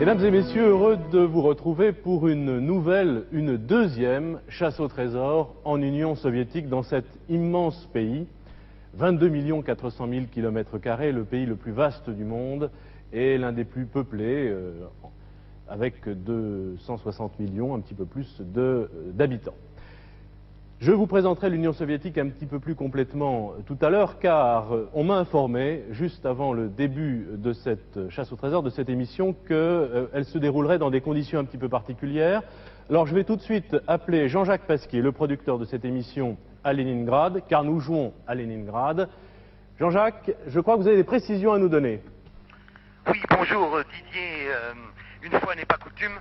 Mesdames et messieurs, heureux de vous retrouver pour une deuxième chasse au trésor en Union soviétique dans cet immense pays. 22 400 000 km², le pays le plus vaste du monde et l'un des plus peuplés, avec 260 millions, un petit peu plus d'habitants. Je vous présenterai l'Union soviétique un petit peu plus complètement tout à l'heure, car on m'a informé, juste avant le début de cette chasse au trésor, de cette émission, qu'elle se déroulerait dans des conditions un petit peu particulières. Alors je vais tout de suite appeler Jean-Jacques Pasquier, le producteur de cette émission, à Leningrad, car nous jouons à Leningrad. Jean-Jacques, je crois que vous avez des précisions à nous donner. Oui, bonjour Didier. Une fois n'est pas coutume,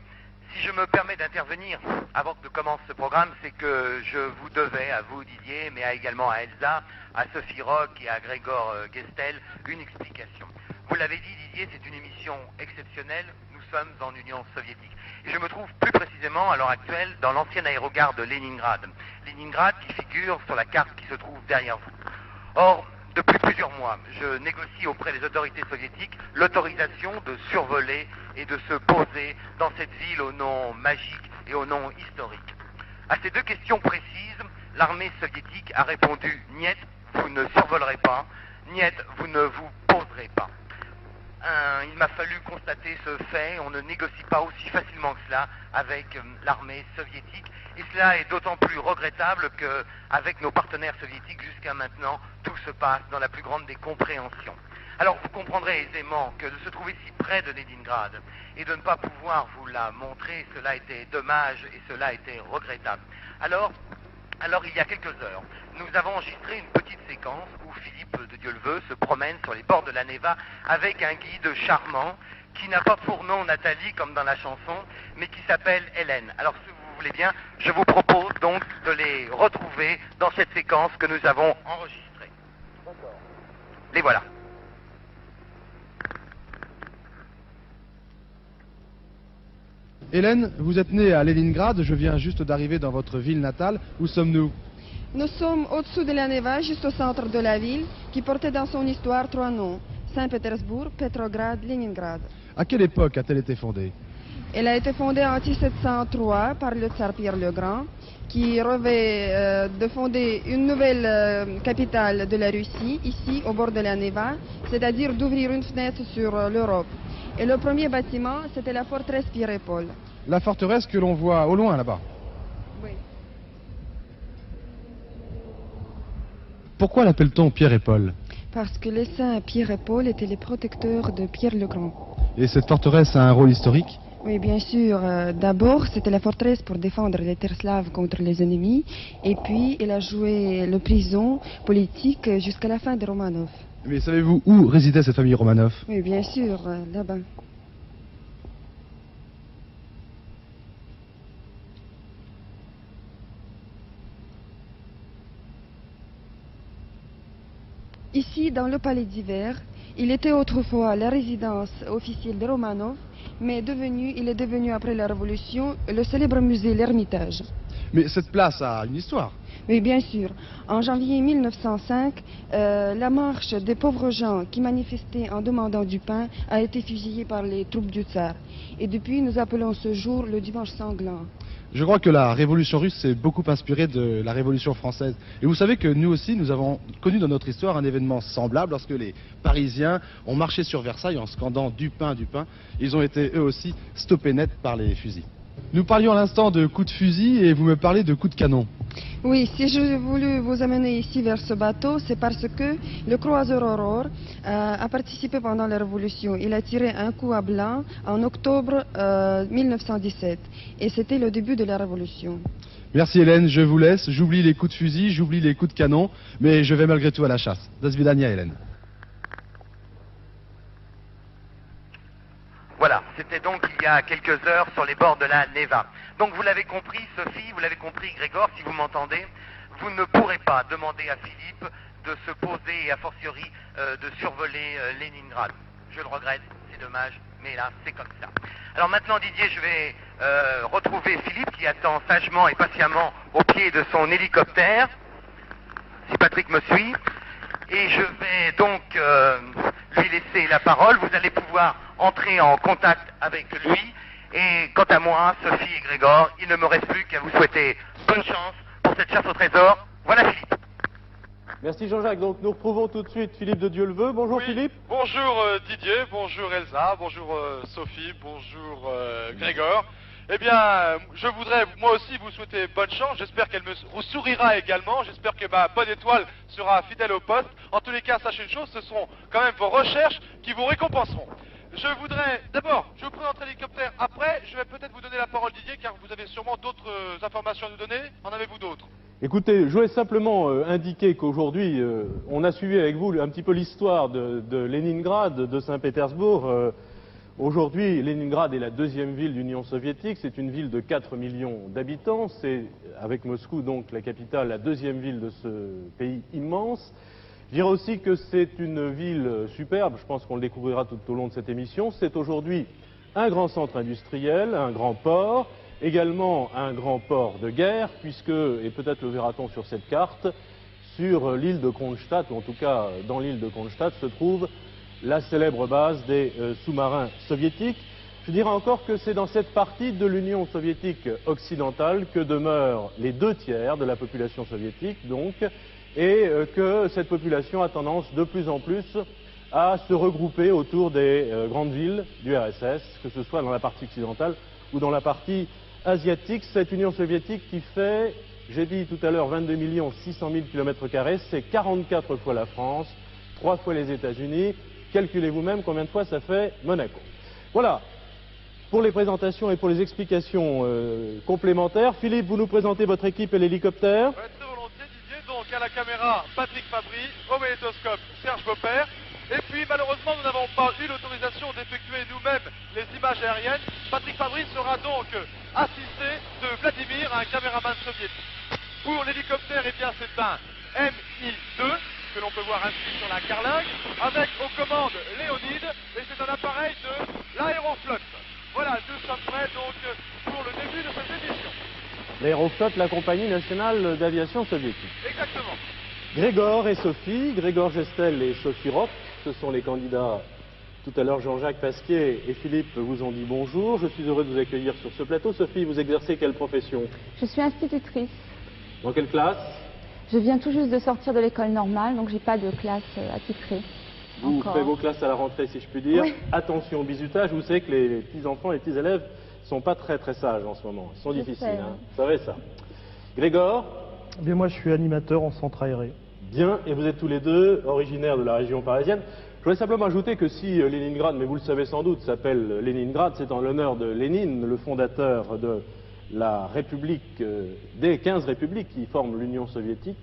si je me permets d'intervenir avant que commence ce programme, c'est que je vous devais, à vous Didier, mais également à Elsa, à Sophie Roch et à Grégor Gestel, une explication. Vous l'avez dit Didier, c'est une émission exceptionnelle, nous sommes en Union soviétique. Et je me trouve plus précisément à l'heure actuelle dans l'ancienne aérogare de Leningrad. Leningrad qui figure sur la carte qui se trouve derrière vous. Or, depuis plusieurs mois, je négocie auprès des autorités soviétiques l'autorisation de survoler et de se poser dans cette ville au nom magique et au nom historique. À ces deux questions précises, l'armée soviétique a répondu « Niet, vous ne survolerez pas, niet, vous ne vous poserez pas ». Il m'a fallu constater ce fait, on ne négocie pas aussi facilement que cela avec l'armée soviétique, et cela est d'autant plus regrettable qu'avec nos partenaires soviétiques jusqu'à maintenant, tout se passe dans la plus grande des compréhensions. Alors vous comprendrez aisément que de se trouver si près de Leningrad et de ne pas pouvoir vous la montrer, cela était dommage et cela était regrettable. Alors il y a quelques heures, nous avons enregistré une petite séquence où Philippe de Dieu-le-Veut se promène sur les bords de la Neva avec un guide charmant qui n'a pas pour nom Nathalie comme dans la chanson, mais qui s'appelle Hélène. Alors si vous voulez bien, je vous propose donc de les retrouver dans cette séquence que nous avons enregistrée. Les voilà. Hélène, vous êtes née à Leningrad, je viens juste d'arriver dans votre ville natale. Où sommes-nous? Nous sommes au-dessous de la Neva, juste au centre de la ville, qui portait dans son histoire trois noms: Saint-Pétersbourg, Petrograd, Leningrad. À quelle époque a-t-elle été fondée? Elle a été fondée en 1703 par le tsar Pierre le Grand, qui rêvait de fonder une nouvelle capitale de la Russie, ici au bord de la Neva, c'est-à-dire d'ouvrir une fenêtre sur l'Europe. Et le premier bâtiment, c'était la forteresse Pierre et Paul. La forteresse que l'on voit au loin là-bas. Oui. Pourquoi l'appelle-t-on Pierre et Paul? Parce que les saints Pierre et Paul étaient les protecteurs de Pierre le Grand. Et cette forteresse a un rôle historique? Oui, bien sûr. D'abord, c'était la forteresse pour défendre les terres slaves contre les ennemis. Et puis, elle a joué le prison politique jusqu'à la fin des Romanov. Mais savez-vous où résidait cette famille Romanov? Oui, bien sûr, là-bas. Ici, dans le palais d'hiver, il était autrefois la résidence officielle des Romanov, mais il est devenu après la Révolution le célèbre musée L'Ermitage. Mais cette place a une histoire. Oui, bien sûr. En janvier 1905, la marche des pauvres gens qui manifestaient en demandant du pain a été fusillée par les troupes du tsar. Et depuis, nous appelons ce jour le dimanche sanglant. Je crois que la révolution russe s'est beaucoup inspirée de la révolution française. Et vous savez que nous aussi, nous avons connu dans notre histoire un événement semblable lorsque les Parisiens ont marché sur Versailles en scandant du pain, du pain. Ils ont été eux aussi stoppés net par les fusils. Nous parlions à l'instant de coups de fusil et vous me parlez de coups de canon. Oui, si je voulais vous amener ici vers ce bateau, c'est parce que le croiseur Aurore a participé pendant la Révolution. Il a tiré un coup à blanc en octobre 1917 et c'était le début de la Révolution. Merci Hélène, je vous laisse. J'oublie les coups de fusil, j'oublie les coups de canon, mais je vais malgré tout à la chasse. Do svidania, Hélène. Voilà, c'était donc il y a quelques heures sur les bords de la Neva. Donc vous l'avez compris Sophie, vous l'avez compris Grégor, si vous m'entendez, vous ne pourrez pas demander à Philippe de se poser et a fortiori de survoler Leningrad. Je le regrette, c'est dommage, mais là c'est comme ça. Alors maintenant Didier, je vais retrouver Philippe qui attend sagement et patiemment au pied de son hélicoptère, si Patrick me suit. Et je vais donc lui laisser la parole. Vous allez pouvoir entrer en contact avec lui. Et quant à moi, Sophie et Grégor, il ne me reste plus qu'à vous souhaiter bonne chance pour cette chasse au trésor. Voilà Philippe. Merci Jean-Jacques. Donc nous retrouvons tout de suite Philippe de Dieuleveux. Bonjour Oui. Philippe. Bonjour Didier, bonjour Elsa, bonjour Sophie, bonjour Grégor. Eh bien, je voudrais moi aussi vous souhaiter bonne chance. J'espère qu'elle me sourira également. J'espère que ma bonne étoile sera fidèle au poste. En tous les cas, sachez une chose, ce seront quand même vos recherches qui vous récompenseront. Je voudrais, d'abord, je vous présenterai l'hélicoptère. Après, je vais peut-être vous donner la parole Didier, car vous avez sûrement d'autres informations à nous donner. En avez-vous d'autres? Écoutez, je voulais simplement indiquer qu'aujourd'hui, on a suivi avec vous un petit peu l'histoire de Leningrad, de Saint-Pétersbourg. Aujourd'hui, Leningrad est la deuxième ville de l'Union soviétique. C'est une ville de 4 millions d'habitants. C'est, avec Moscou, donc la capitale, la deuxième ville de ce pays immense. Je dirais aussi que c'est une ville superbe. Je pense qu'on le découvrira tout au long de cette émission. C'est aujourd'hui un grand centre industriel, un grand port. Également un grand port de guerre, puisque, et peut-être le verra-t-on sur cette carte, sur l'île de Kronstadt, ou en tout cas dans l'île de Kronstadt, se trouve la célèbre base des sous-marins soviétiques. Je dirais encore que c'est dans cette partie de l'Union soviétique occidentale que demeurent les 2/3 de la population soviétique, donc, et que cette population a tendance de plus en plus à se regrouper autour des grandes villes du RSS, que ce soit dans la partie occidentale ou dans la partie asiatique. Cette Union soviétique qui fait, j'ai dit tout à l'heure, 22 600 000 km², c'est 44 fois la France, 3 fois les États-Unis. Calculez vous-même combien de fois ça fait Monaco. Voilà, pour les présentations et pour les explications complémentaires. Philippe, vous nous présentez votre équipe et l'hélicoptère. Ouais, très volontiers Didier. Donc à la caméra, Patrick Fabry, au magnétoscope, Serge Beaupère. Et puis malheureusement, nous n'avons pas eu l'autorisation d'effectuer nous-mêmes les images aériennes. Patrick Fabry sera donc assisté de Vladimir, un caméraman soviétique. Pour l'hélicoptère, eh bien c'est un Mi-2 que l'on peut voir ainsi sur la carlingue, avec aux commandes Léonide, et c'est un appareil de l'aéroflotte. Voilà, nous sommes prêts donc pour le début de cette émission. L'aéroflotte, la compagnie nationale d'aviation soviétique. Exactement. Grégor et Sophie, Grégor Gestel et Sophie Rock, ce sont les candidats. Tout à l'heure, Jean-Jacques Pasquier et Philippe vous ont dit bonjour. Je suis heureux de vous accueillir sur ce plateau. Sophie, vous exercez quelle profession? Je suis institutrice. Dans quelle classe? Je viens tout juste de sortir de l'école normale, donc j'ai pas de classe attitrée. Vous encore. faites vos classes à la rentrée, si je puis dire. Oui. Attention au bizutage. Vous savez que les petits-enfants, les petits-élèves sont pas très sages en ce moment. Ils sont difficiles, sais, hein. Vous savez ça. Grégor? Eh bien, moi, je suis animateur en centre aéré. Bien, et vous êtes tous les deux originaires de la région parisienne. Je voulais simplement ajouter que si Leningrad, mais vous le savez sans doute, s'appelle Leningrad, c'est en l'honneur de Lénine, le fondateur de la République, des 15 républiques qui forment l'Union soviétique.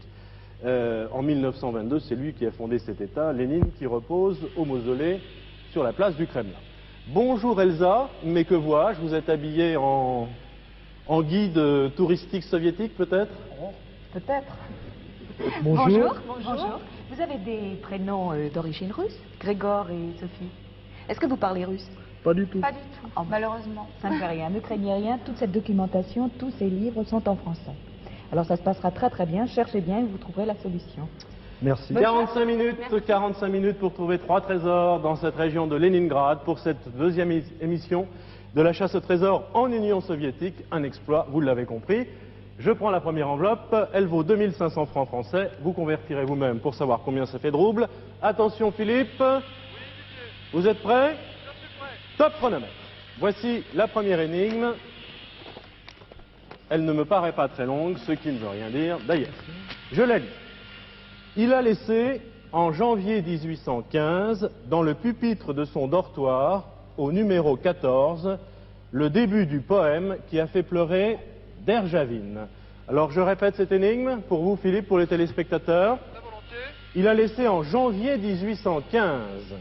En 1922, c'est lui qui a fondé cet État, Lénine, qui repose au mausolée sur la place du Kremlin. Bonjour Elsa, mais que vois-je? Vous êtes habillée en guide touristique soviétique peut-être? Peut-être. Bonjour. Bonjour. Vous avez des prénoms d'origine russe, Grégor et Sophie. Est-ce que vous parlez russe? Pas du tout. Pas du tout, Oh, malheureusement. Ça ne fait rien, ne craignez rien, toute cette documentation, tous ces livres sont en français. Alors ça se passera très bien, cherchez bien et vous trouverez la solution. Merci. 45 minutes pour trouver 3 trésors dans cette région de Leningrad pour cette deuxième émission de la chasse au trésor en Union soviétique. Un exploit, vous l'avez compris. Je prends la première enveloppe, elle vaut 2500 francs français. Vous convertirez vous-même pour savoir combien ça fait de roubles. Attention Philippe, vous êtes prêts? Je suis prêt. Top chronomètre. Voici la première énigme. Elle ne me paraît pas très longue, ce qui ne veut rien dire d'ailleurs. Je la lis. Il a laissé, en janvier 1815, dans le pupitre de son dortoir, au numéro 14, le début du poème qui a fait pleurer Derzhavin. Alors je répète cette énigme pour vous Philippe, pour les téléspectateurs. Très volontiers. Il a laissé en janvier 1815,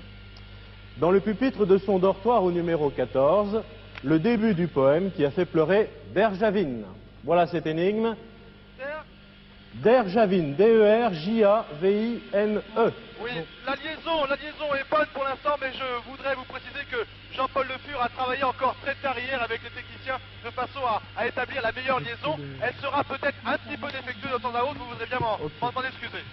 dans le pupitre de son dortoir au numéro 14, le début du poème qui a fait pleurer Derzhavin. Voilà cette énigme. Derzhavin, D-E-R-J-A-V-I-N-E. Oui, la liaison est bonne pour l'instant, mais je voudrais vous préciser que Jean-Paul Le Fur a travaillé encore très tard hier avec les techniciens de façon à établir la meilleure liaison. Elle sera peut-être un petit peu défectueuse de temps à autre, vous voudrez bien m'en excuser.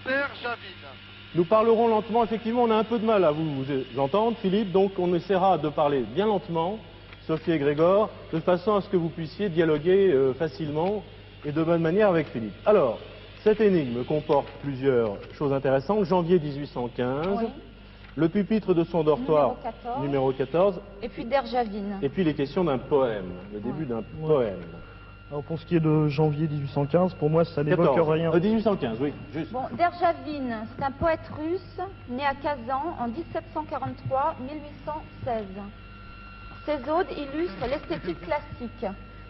Derjavine. Nous parlerons lentement, effectivement, on a un peu de mal à vous entendre, Philippe, donc on essaiera de parler bien lentement, Sophie et Grégor, de façon à ce que vous puissiez dialoguer facilement et de bonne manière avec Philippe. Alors, cette énigme comporte plusieurs choses intéressantes. Janvier 1815, Oui. le pupitre de son dortoir, numéro 14, Et puis Derjavine. et puis les questions d'un poème, le début d'un poème. Alors pour ce qui est de janvier 1815, pour moi ça n'évoque 14, rien. 1815, oui, juste. Bon, Derjavine, c'est un poète russe né à Kazan en 1743-1816. Ses odes illustrent l'esthétique classique.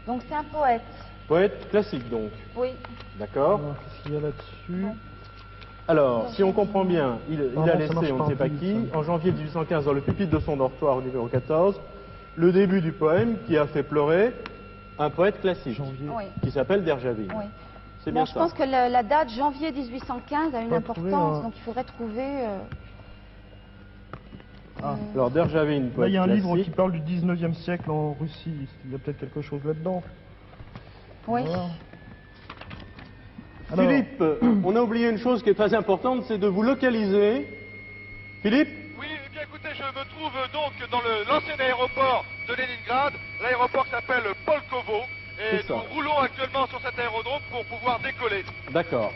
Donc c'est un poète. Poète classique donc, Oui. d'accord. Alors, qu'est-ce qu'il y a là-dessus? Alors, si on comprend bien, il Pardon, a ça laissé, marche on pas ne sait en pas plus, qui, ça. en janvier 1815, dans le pupitre de son dortoir au numéro 14, le début du poème qui a fait pleurer un poète classique, Janvier. Oui. qui s'appelle Derjavine. Oui. C'est bien Bon, je ça. pense que la date janvier 1815 a une Faut importance, trouver un- donc il faudrait trouver. Alors, Derjavine, Là poète il y a un livre qui classique. parle du 19e siècle en Russie, il y a peut-être quelque chose là-dedans. Oui. Voilà. Alors, Philippe, on a oublié une chose qui est très importante, c'est de vous localiser. Philippe? Oui, eh bien écoutez, je me trouve donc dans l'ancien aéroport de Leningrad, l'aéroport qui s'appelle Polkovo, et C'est ça. nous roulons actuellement sur cet aérodrome pour pouvoir décoller. D'accord.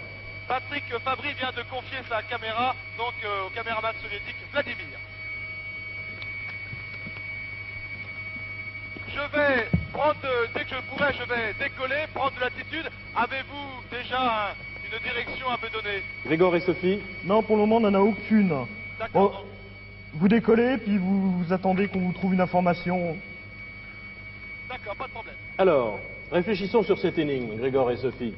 Patrick Fabry vient de confier sa caméra donc au caméraman soviétique Vladimir. Je vais prendre, dès que je pourrai, je vais décoller, prendre de l'altitude. Avez-vous déjà une direction à me donner? Grégor et Sophie? non, pour le moment on n'en a aucune. D'accord. Bon, vous décollez, puis vous attendez qu'on vous trouve une information. D'accord, pas de problème. Alors, réfléchissons sur cette énigme, Grégor et Sophie.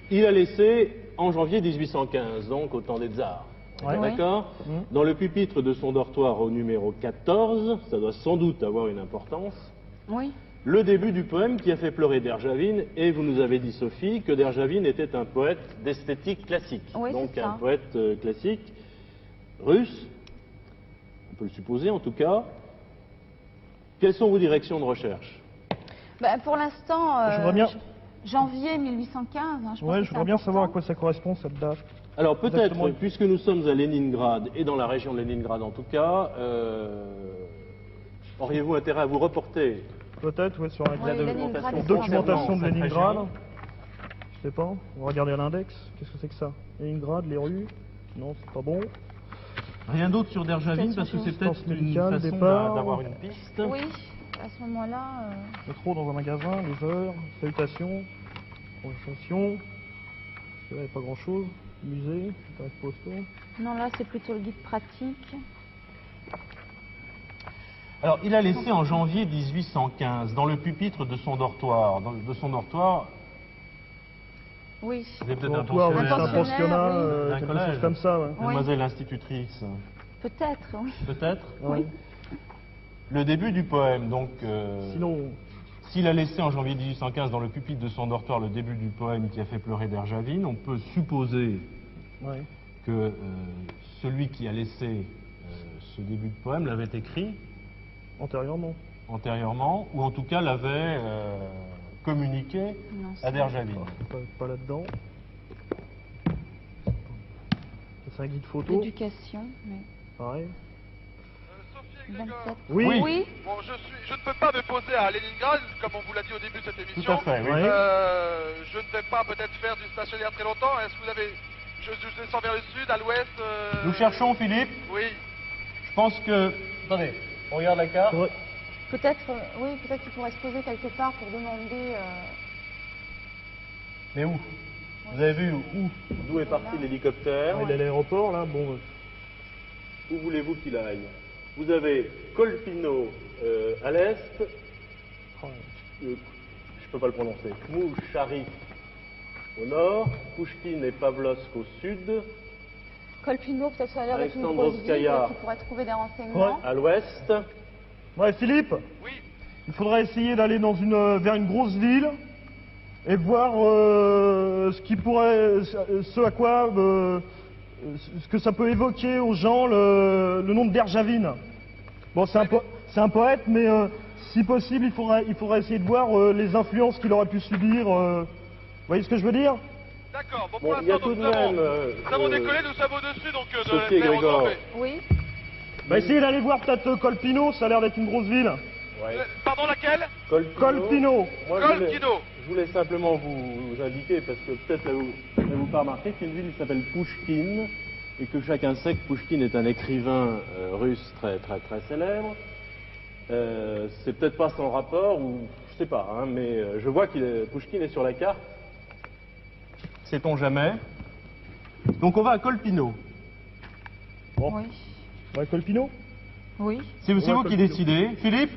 Il a laissé en janvier 1815, donc au temps des tsars. Ouais. D'accord. Mhm. Dans le pupitre de son dortoir au numéro 14, ça doit sans doute avoir une importance, Oui. le début du poème qui a fait pleurer Derjavine, et vous nous avez dit, Sophie, que Derjavine était un poète d'esthétique classique. Oui, donc c'est ça. un poète classique, russe, on peut le supposer en tout cas. Quelles sont vos directions de recherche? Ben, pour l'instant, J'aimerais bien- janvier 1815. Hein, je pense Ouais, que je c'est voudrais bien savoir à important. quoi ça correspond cette date. Alors peut-être, Exactement. puisque nous sommes à Leningrad, et dans la région de Leningrad en tout cas, auriez-vous intérêt à vous reporter Peut-être, ouais, sur Oui, la Leningrad, c'est documentation de cette Leningrad. région. Je sais pas, on va regarder l'index. Qu'est-ce que c'est que ça? Leningrad, les rues? Non, c'est pas bon. Rien d'autre sur Derjavine, parce que c'est peut-être Assistance une médicale, façon départ. d'avoir une piste. Oui, à ce moment-là. Métro dans un magasin, les heures, salutations, conversation. Il n'y a pas grand chose. Musée, tarif postaux. Non, là, c'est plutôt le guide pratique. Alors, il a laissé en janvier 1815, dans le pupitre de son dortoir. De son dortoir, Oui. c'était peut-être un Dortoir, oui, c'est un pensionnaire, pensionnat, oui. Un quelque collège. chose comme ça, ouais. mademoiselle institutrice, Peut-être, oui. peut-être. Ouais. Le début du poème, donc, Sinon, s'il a laissé en janvier 1815 dans le pupitre de son dortoir le début du poème qui a fait pleurer Derjavine, on peut supposer ouais. que celui qui a laissé ce début de poème l'avait écrit Antérieurement. antérieurement, ou en tout cas l'avait communiqué Non, à Derjavine. Pas là-dedans. C'est un guide photo, L'éducation. Mais... pareil. Sophie et Grégor. 27. Oui. Oui. Bon, je ne peux pas me poser à Leningrad, comme on vous l'a dit au début de cette Tout émission. à fait, oui. Ouais. Je ne vais pas peut-être faire du stationnaire très longtemps. Est-ce que vous avez... Je descends vers le sud, à l'ouest. Nous cherchons, Philippe. Oui. Je pense que... Attendez, on regarde la carte. Ouais. Peut-être, oui, peut-être qu'il pourrait se poser quelque part pour demander. Mais où? Vous avez vu où? D'où est parti l'hélicoptère? Il est à l'aéroport, là, bon. Où voulez-vous qu'il aille? Vous avez Kolpino à l'est, je ne peux pas le prononcer, Mouchari au nord, Pouchkine et Pavlovsk au sud, Kolpino, peut-être ça a l'air d'être une grosse ville Alexandrovskaya. qui pourrait trouver des renseignements. à l'ouest. Ouais, Philippe, Oui. il faudrait essayer d'aller dans vers une grosse ville et voir ce qui pourrait, ce à quoi, ce que ça peut évoquer aux gens le nom de Derjavine. Bon, c'est un poète, mais si possible, il faudrait essayer de voir les influences qu'il aurait pu subir. Vous voyez ce que je veux dire? D'accord, bon, Bon, pour il y a l'instant, tout de nous avons, même... nous avons décollé, nous sommes au-dessus donc de Sophie et l'aérodrome. Grégor. Oui. Bah essayez d'aller voir peut-être Colpino, ça a l'air d'être une grosse ville. Ouais. Pardon, laquelle? Colpino. Moi, Colpino. je voulais simplement vous indiquer, parce que peut-être n'avez-vous pas remarqué qu'une ville qui s'appelle Pouchkine, et que chacun sait que Pouchkine est un écrivain russe très célèbre. C'est peut-être pas sans rapport, ou je sais pas, hein, mais je vois que Pouchkine est sur la carte. Sait-on jamais. Donc on va à Colpino. Bon. Oui. Ouais, Colpino. Oui. C'est vous qui décidez. Philippe,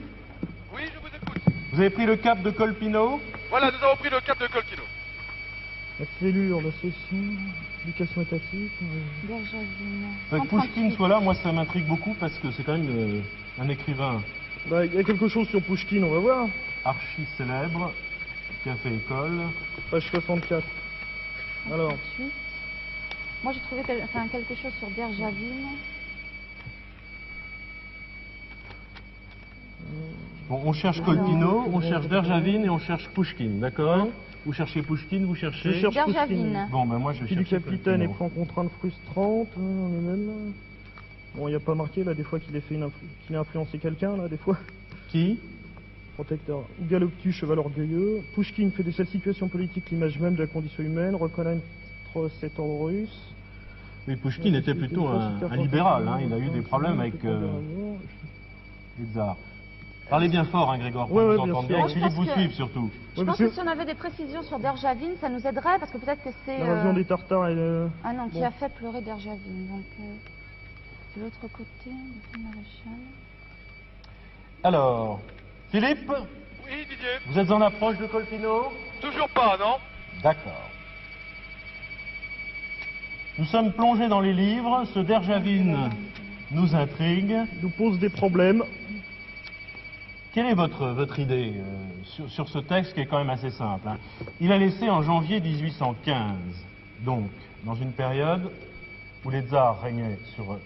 Oui, je vous écoute. vous avez pris le cap de Colpino. Voilà, nous avons pris le cap de Colpino. La cellule, la session, l'éducation étatique. Derjavine. Que Pouchkine soit là, moi ça m'intrigue beaucoup parce que c'est quand même un écrivain Bah, il y a quelque chose sur Pouchkine, on va voir. archi célèbre qui a fait école. Page 64. Alors, 38. Moi, j'ai trouvé quelque chose sur Derjavine. Bon, on cherche Colpino, on cherche Derjavine et on cherche Pouchkine, d'accord? Vous cherchez Pouchkine, vous cherchez... je cherche Derjavine. Pouchkine. Bon, ben moi je Fille du cherche capitaine est Colpino. pris en contrainte frustrante. On est même... Bon, il n'y a pas marqué là des fois qu'il a influencé quelqu'un là des fois. Qui? Protecteur. Galoptu, cheval orgueilleux. Pouchkine fait de cette situation politique l'image même de la condition humaine, reconnaître cet ordre russe. Mais Pouchkine était plutôt un libéral, hein. Il a eu des problèmes avec les tsars. Parlez bien fort, hein, Grégor, pour Ouais, vous ouais, bien entendre sûr. bien, Moi, que je Philippe pense vous que- suive surtout. Je Ouais, pense parce que si on avait des précisions sur Derjavine, ça nous aiderait, parce que peut-être que c'est... L'invasion des Tartares et le... Ah non, qui Bon. a fait pleurer Derjavine. Donc, de l'autre côté, le maréchal. Alors, Philippe, Oui, Didier. vous êtes en approche de Colpino? Toujours pas, non? D'accord. Nous sommes plongés dans les livres, ce Derjavine nous intrigue. nous pose des problèmes. Quelle est votre idée sur ce texte qui est quand même assez simple, hein? Il a laissé en janvier 1815, donc dans une période où les tsars régnaient sur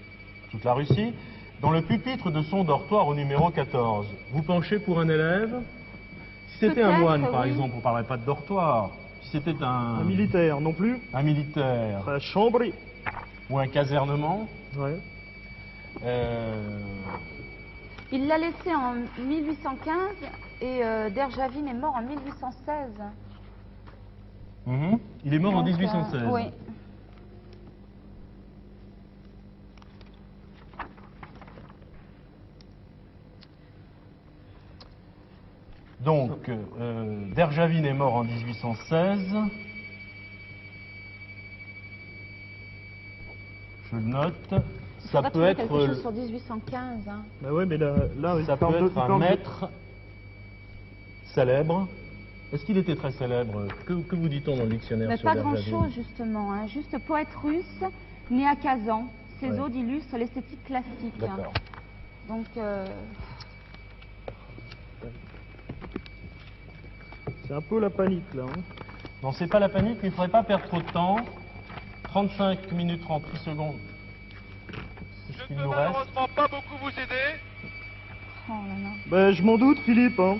toute la Russie, dans le pupitre de son dortoir au numéro 14. Vous penchez pour un élève? Si c'était un Peut-être, moine, par oui. exemple, on ne parlerait pas de dortoir. Si c'était Un militaire non plus. un militaire Très chambré. ou un casernement, Ouais. Il l'a laissé en 1815 et Derjavine est mort en 1816. il est mort en Donc, 1816. oui. Donc, Derjavine est mort en 1816. Je le note. Ça Faudrait peut trouver être, quelque chose sur 1815. Hein. Bah ouais, mais là ça il peut parle de- être il un parle de- maître célèbre. Est-ce qu'il était très célèbre? Que vous dit-on dans le dictionnaire Mais sur pas Derjavine? grand-chose, justement. Hein. Juste poète russe, né à Kazan. Ses Ouais. odes illustrent l'esthétique classique. D'accord. Donc, C'est un peu la panique là. Hein. Non, c'est pas la panique, mais il ne faudrait pas perdre trop de temps. 35 minutes 38 secondes. C'est ce Je qu'il ne peux nous reste. malheureusement pas beaucoup vous aider. oh là là. Bah je m'en doute Philippe. Hein.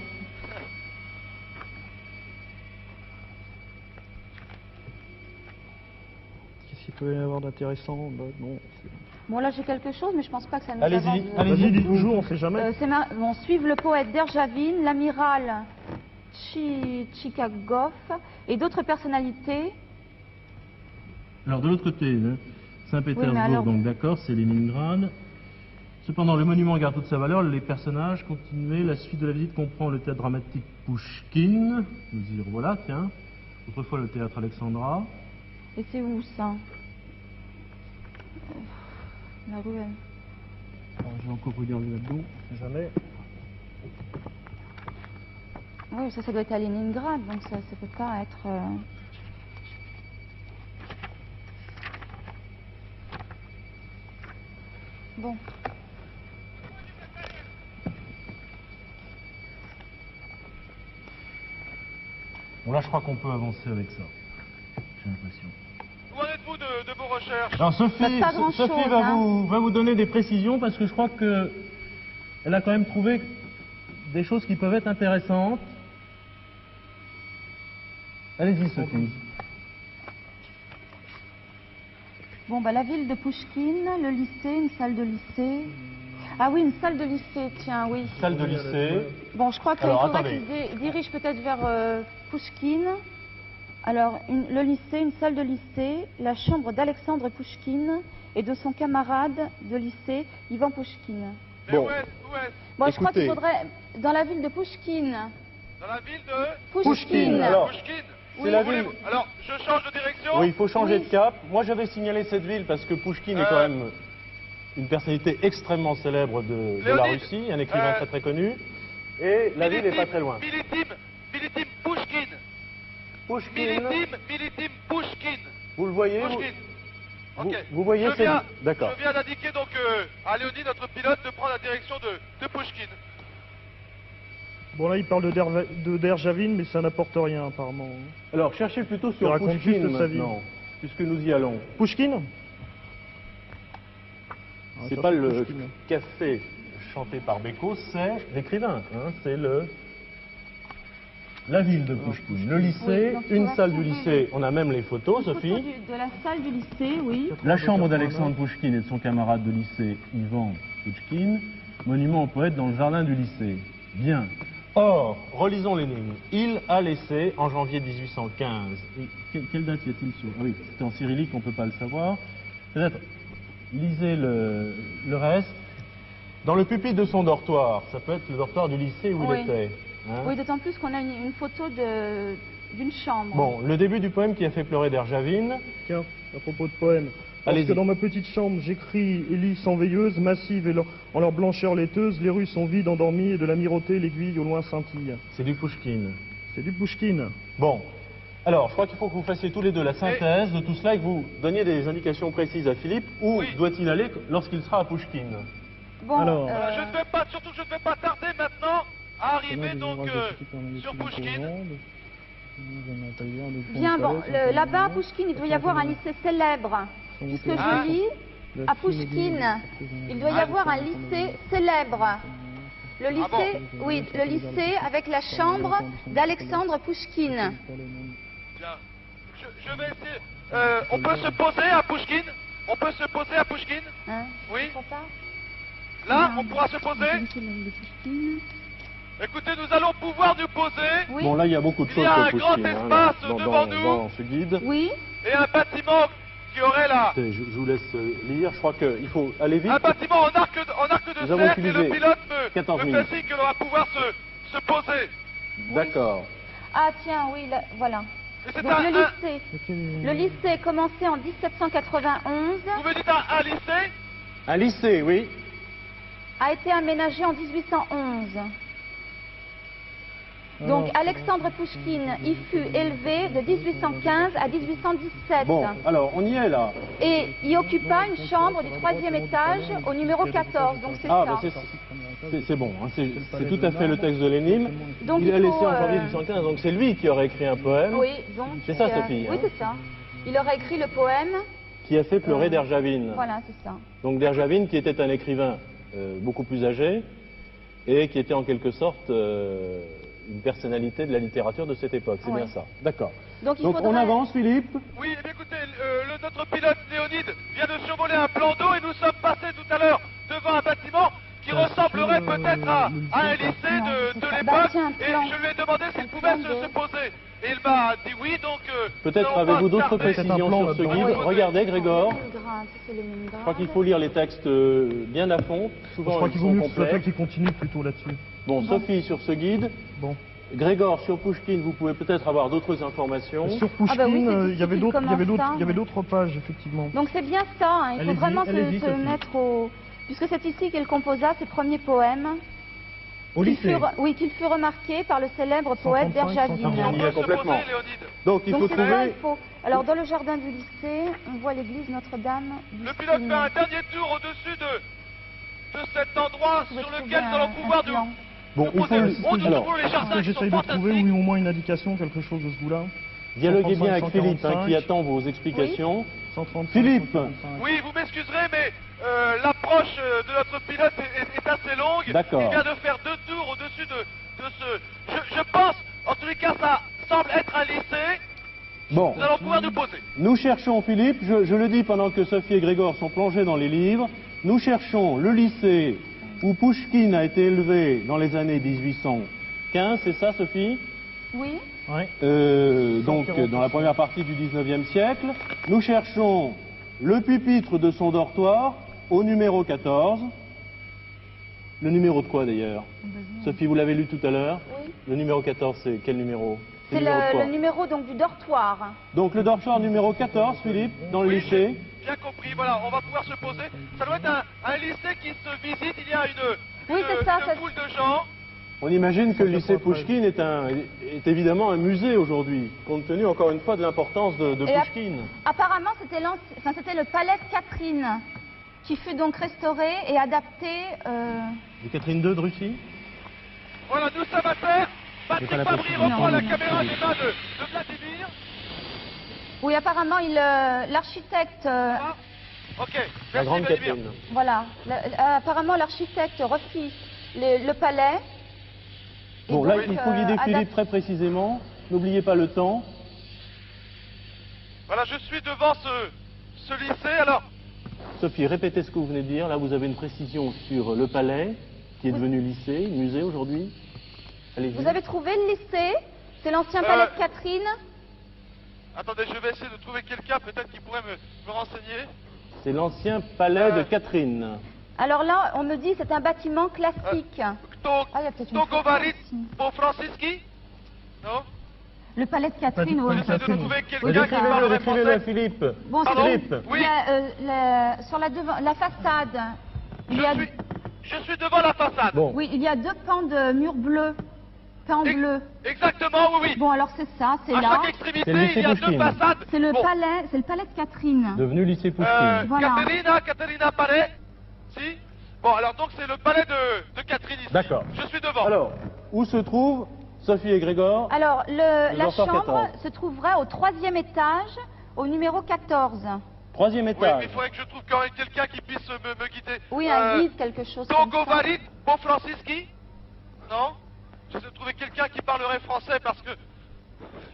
Qu'est-ce qu'il peut y avoir d'intéressant? Bah non. Bon, là, j'ai quelque chose, mais je pense pas que ça nous Allez-y, avance. allez-y. Vas-y, dis toujours, on sait jamais. Bon, suivent le poète Derjavine, l'amiral Tchikagov et d'autres personnalités. Alors de l'autre côté, hein, Saint-Pétersbourg, Oui, mais alors- donc d'accord, c'est Leningrad. Cependant, le monument garde toute sa valeur, les personnages continuaient, la suite de la visite comprend le théâtre dramatique Pouchkine, nous dire voilà, tiens, autrefois le théâtre Alexandra. Et c'est où ça La rue. Alors, je vais encore regarder là-dedans. On sait jamais. Oui, ça doit être à Leningrad, donc ça peut pas être. Bon. Bon là, je crois qu'on peut avancer avec ça, j'ai l'impression. Où en êtes-vous de vos recherches? Alors Sophie, Pas grand-chose, Sophie va, hein. va vous donner des précisions parce que je crois que elle a quand même trouvé des choses qui peuvent être intéressantes. Allez-y Sophie. Bon, bah, la ville de Pouchkine, le lycée, une salle de lycée. Ah oui, une salle de lycée, tiens, oui. Salle de lycée. Bon, je crois qu'il Alors, faudrait attendez. qu'il se dirige peut-être vers Pouchkine. Alors, le lycée, une salle de lycée, la chambre d'Alexandre Pouchkine et de son camarade de lycée, Ivan Pouchkine. Mais Bon. où est-ce Bon, je crois Écoutez. qu'il faudrait, dans la ville de Pouchkine. Dans la ville de Pouchkine, alors. Pouchkine. C'est la ville. Alors, je change de direction. Oui, il faut changer Oui. de cap. Moi, j'avais signalé cette ville parce que Pouchkine est quand même une personnalité extrêmement célèbre de la Léonide, Russie, un écrivain très très connu. Et la ville n'est pas très loin. Militim Pouchkine. Pouchkine, Militim Pouchkine. vous le voyez Pouchkine. Ok. vous voyez Je cette... viens, D'accord. je viens d'indiquer donc à Léonie, notre pilote, de prendre la direction de Pouchkine. Bon, là, il parle de Derjavine, mais ça n'apporte rien, apparemment. Alors, cherchez plutôt Il sur raconte Pouchkine juste sa vie. maintenant, puisque nous y allons. Pouchkine C'est pas le café chanté par Beko, c'est l'écrivain. Hein, c'est la ville de Pouchkine. Le lycée, Oui, donc il une va salle du trouver lycée. On a même les photos, Photo Sophie. de la salle du lycée, oui. La chambre d'Alexandre Pouchkine et de son camarade de lycée, Ivan Pouchkine. Monument au poète dans le jardin du lycée. Bien. Or, relisons l'énigme. Il a laissé en janvier 1815. Et quelle date y a-t-il sur... Ah oui, c'était en cyrillique, on ne peut pas le savoir. Peut-être, lisez le reste. Dans le pupitre de son dortoir, ça peut être le dortoir du lycée où Oui. il était. Hein. Oui, d'autant plus qu'on a une photo d'une chambre. Bon, le début du poème qui a fait pleurer Derjavine. Tiens, à propos de poème. Allez-y. Parce que dans ma petite chambre, j'écris hélice en veilleuse, massive et en leur blancheur laiteuse, les rues sont vides, endormies, et de l'amirauté, l'aiguille au loin scintille. C'est du Pouchkine. C'est du Pouchkine. Bon. Alors, je crois qu'il faut que vous fassiez tous les deux la synthèse de tout cela et que vous donniez des indications précises à Philippe. Où Oui. doit-il aller lorsqu'il sera à Pouchkine? Bon, Alors. Je ne vais pas, surtout je ne vais pas tarder maintenant à arriver donc sur Pouchkine. bien, bon, là-bas, à Pouchkine, il doit y avoir un lycée célèbre. Puisque Ah. je lis, à Pouchkine, il doit y avoir un lycée célèbre. Le lycée, oui, le lycée avec la chambre d'Alexandre Pouchkine. Bien. Je vais essayer. On peut se poser à Pouchkine. On peut se poser à Pouchkine. Hein, Oui. c'est ça Là, on pourra se poser. Écoutez, nous allons pouvoir nous poser. Oui, Bon, là, il y a beaucoup de Il choses y a sur un grand Pouchkine, espace dans, devant nous. dans ce guide. oui, Et un bâtiment qui aurait là. Écoutez, je vous laisse lire. Je crois qu'il faut aller vite. Un bâtiment en arc de Nous avons cercle et le utilisé pilote 14 me minutes. fait signe que l'on va pouvoir se poser. D'accord. ah tiens, oui, là, voilà. Et c'est Donc un. le lycée commencé en 1791, Vous me dites un lycée. Un lycée, oui. a été aménagé en 1811. Donc Alexandre Pouchkine y fut élevé de 1815 à 1817 Bon, alors, on y est là. et y occupa une chambre du 3e étage au numéro 14. Donc c'est Ah, ça. ben c'est bon. Hein, c'est tout à fait le texte de l'énigme. Donc, Il a il laissé faut, en janvier 1815, donc c'est lui qui aurait écrit un poème Oui, donc. C'est ça, Sophie, Oui, hein. c'est ça. Il aurait écrit le poème. qui a fait pleurer Derjavine. Voilà, c'est ça. Donc Derjavine qui était un écrivain beaucoup plus âgé et qui était en quelque sorte une personnalité de la littérature de cette époque. C'est Ouais. bien ça. D'accord. Donc il Donc on faudrait. avance, Philippe. Oui, eh bien, écoutez, notre pilote Léonide vient de survoler un plan d'eau et nous sommes passés tout à l'heure devant un bâtiment qui ressemblerait peut-être à un lycée de Bah, l'époque. tiens, un Et plan. je lui ai demandé s'il pouvait se poser. Et il m'a dit oui, donc. Peut-être nous allons avez-vous pas d'autres tarder. précisions plan sur ce là-dedans. guide. Oui. Regardez, Grégor. Leningrad, c'est Leningrad. Je crois qu'il faut lire les textes bien à fond. Souvent, Je crois ils qu'il vaut sont mieux que ce soit toi complets. qui continue plutôt là-dessus. Bon, Sophie, sur ce guide. Bon. Grégor, sur Pouchkine, vous pouvez peut-être avoir d'autres informations. Sur Pouchkine, Ah bah oui, c'est il y avait difficile, d'autres, il y avait comment d'autres, ça, il y avait mais- d'autres pages effectivement. Donc c'est bien ça, hein. Il faut Allez-y, vraiment allez-y, se Sophie. mettre au. Puisque c'est ici qu'il composa ses premiers poèmes. Au lycée. Qu'il fut remarqué par le célèbre poète 135, Derjavine. On y On est peut se complètement. poser, Léonide. Donc il Donc faut c'est ça, trouver. il faut. Alors dans le jardin du lycée, on voit l'église Notre-Dame. Le pilote fait un dernier tour au-dessus de cet endroit sur lequel nous allons pouvoir nous. Bon, il faut. Oh, nous Alors, trouvons les Ce jardins que qui sont j'essaye de trouver, fantastiques. ou au moins une indication, quelque chose de ce goût-là. dialoguez bien avec 135, Philippe, hein, qui attend vos explications. 135, Philippe. 135. Oui, vous m'excuserez, mais l'approche de notre pilote est assez longue. D'accord. Il vient de faire 2 tours au-dessus de ce... Je pense, en tous les cas, ça semble être un lycée. Bon, Nous allons pouvoir nous poser. Nous cherchons, Philippe, je le dis pendant que Sophie et Grégor sont plongés dans les livres, nous cherchons le lycée où Pouchkine a été élevé dans les années 1815, c'est ça Sophie? Oui. Donc dans la première partie du 19e siècle. Nous cherchons le pupitre de son dortoir au numéro 14. Le numéro de quoi d'ailleurs? Sophie, vous l'avez lu tout à l'heure? Oui. Le numéro 14, c'est quel numéro? C'est le numéro donc, du dortoir. Donc le dortoir numéro 14, Philippe, dans le lycée. Bien compris, voilà, on va pouvoir se poser. Ça doit être un lycée qui se visite, il y a une foule de gens. On imagine que le lycée Pouchkine est évidemment un musée aujourd'hui, compte tenu encore une fois de l'importance de Pouchkine. Apparemment, c'était le palais de Catherine, qui fut donc restauré et adapté... De Catherine II de Russie? Voilà, nous sommes à terre. Patrick Fabry reprend la caméra des mains de Vladimir. Oui, apparemment, l'architecte... Ok, La grande Vladimir. Catherine. Voilà, apparemment l'architecte refit le palais. Et Bon, donc, là, il faut guider Philippe très précisément. N'oubliez pas le temps. Voilà, je suis devant ce lycée, alors... Sophie, répétez ce que vous venez de dire. Là, vous avez une précision sur le palais, qui est devenu lycée, musée aujourd'hui. Allez-y. Vous avez trouvé le lycée? C'est l'ancien palais de Catherine? Attendez, je vais essayer de trouver quelqu'un peut-être qui pourrait me renseigner. C'est l'ancien palais de Catherine. Alors là, on me dit c'est un bâtiment classique. Il y a peut-être une Togovarit Pofranciski? Non? Le palais de Catherine, oui. J'essaie de trouver quelqu'un qui parlerait Décrivez-le, français. Philippe. Bon, Philippe. Oui. il y a, sur la façade, Je suis devant la façade. Bon. oui, il y a 2 pans de murs bleus. Pans bleus. Exactement, oui. Bon, alors c'est ça, c'est À là. chaque extrémité, C'est le lycée il y a Pouchkine. 2 façades. C'est le Bon. palais de Catherine. Devenu lycée Pouchkine. Voilà. Caterina Palais. Si. Bon, alors donc c'est le palais de Catherine ici. D'accord. Je suis devant. Alors, où se trouvent Sophie et Grégor? Alors, la dortoir chambre 14. se trouverait au 3e étage, au numéro 14. 3e Oui, étage. mais il faudrait que je trouve quand même quelqu'un qui puisse me guider. Oui, un guide, quelque chose comme ça. Togovarit Pofranciski? Non? J'essaie de trouver quelqu'un qui parlerait français parce que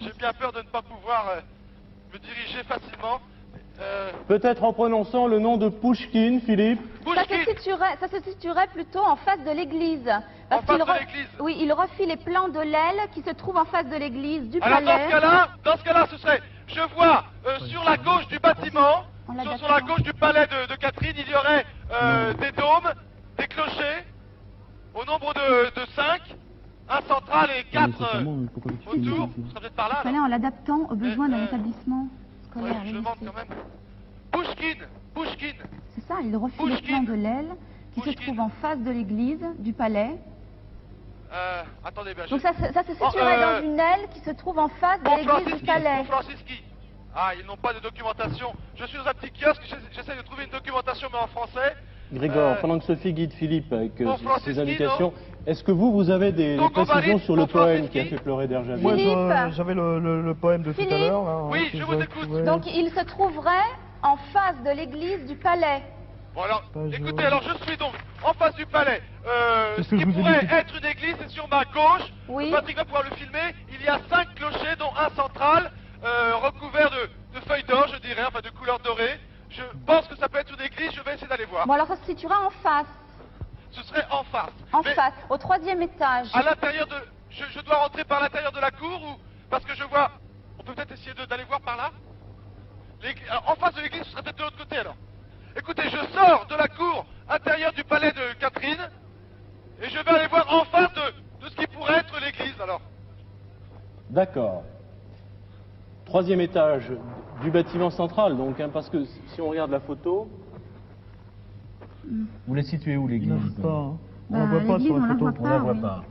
j'ai bien peur de ne pas pouvoir me diriger facilement. Peut-être en prononçant le nom de Pouchkine, Philippe. Ça se situerait plutôt en face de l'église. En face de l'église. Oui, il refit les plans de l'aile qui se trouve en face de l'église, du Alors palais. dans ce cas-là, ce serait, je vois sur la gauche du bâtiment, sur la gauche du palais de Catherine, il y aurait des dômes, des clochers, au nombre de 5, un central et 4 autour. Ce serait peut-être par là. Palais en l'adaptant aux besoins d'un établissement Ouais, scolaire. je demande quand même. Pouchkine. C'est ça, il refit les plans de l'aile qui se trouve en face de l'église, du palais. Attendez, bien. Donc ça se situerait dans une aile qui se trouve en face de l'église du palais. Pofranciski. Ah, ils n'ont pas de documentation. Je suis dans un petit kiosque, j'essaie de trouver une documentation, mais en français. Grégor, pendant que Sophie guide Philippe avec Pofranciski, ses indications, est-ce que vous avez des précisions sur le poème qui a fait pleurer Derjavi? Moi, Philippe. j'avais le poème de tout à l'heure. là, Oui, que je vous vous avez écoute. trouvé. Donc il se trouverait en face de l'église du palais. Bon alors, Page écoutez, alors je suis donc en face du palais. C'est Ce ce que qui je vous ai pourrait dit. être une église, c'est sur ma gauche. Oui. Patrick va pouvoir le filmer. Il y a 5 clochers, dont un central, recouvert de feuilles d'or, je dirais, enfin de couleur dorée. Je pense que ça peut être une église, je vais essayer d'aller voir. Bon alors ça se situera en face. Ce serait en face. En Mais face, au 3e étage. à l'intérieur de... Je dois rentrer par l'intérieur de la cour ou... Parce que je vois... On peut peut-être essayer d'aller voir par là. Alors, en face de l'église, ce serait peut-être de l'autre côté alors. Écoutez, je sors de la cour intérieure du palais de Catherine et je vais aller voir en face de ce qui pourrait être l'église alors. D'accord. 3e étage du bâtiment central, donc, hein, parce que si on regarde la photo... Vous les situez où, Il l'église? n'arrive pas. Hein. On Bah, la voit pas l'église, sur on la la photo. voit pas. On la voit oui. pas.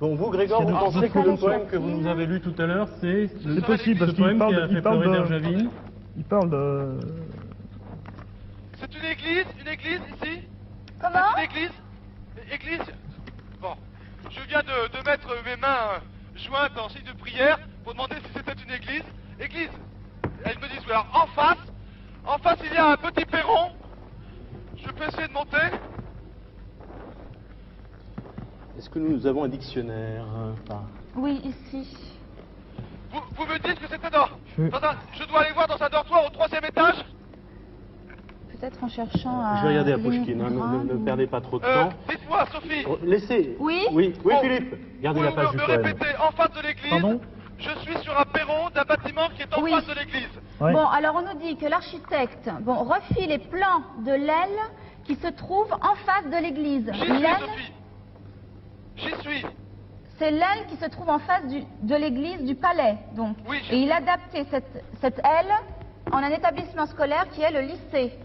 Bon, vous, Grégor, vous pensez que le poème que vous nous avez lu tout à l'heure, c'est C'est possible, parce ce qu'il poème qui a parle, fait il parle pleurer de... Derjavi? Il parle de... C'est une église ici. Comment? C'est une église. Bon, je viens de mettre mes mains jointes en signe de prière pour demander si c'était une église. Église. Elles me disent, oui, alors en face il y a un petit perron. Je peux essayer de monter. Est-ce que nous avons un dictionnaire Oui, ici. Vous Vous me dites que c'était je dois aller voir dans un dortoir au 3e étage. Peut-être en cherchant à... Je vais regarder à Pouchkine, hein, Leningrad ne ou- perdez pas trop de temps. Dites-moi, Sophie. Laissez. Oui Oui, Bon. Philippe, gardez la page du me poème. répétez en face de l'église. Pardon? Je suis sur un perron d'un bâtiment qui est en Oui. face de l'église. Ouais. Bon, alors on nous dit que l'architecte refit les plans de l'aile qui se trouve en face de l'église. J'y suis, L'aile, Sophie. J'y suis. c'est l'aile qui se trouve en face de l'église du palais, donc. Oui, Et il a adapté cette aile en un établissement scolaire qui est le lycée.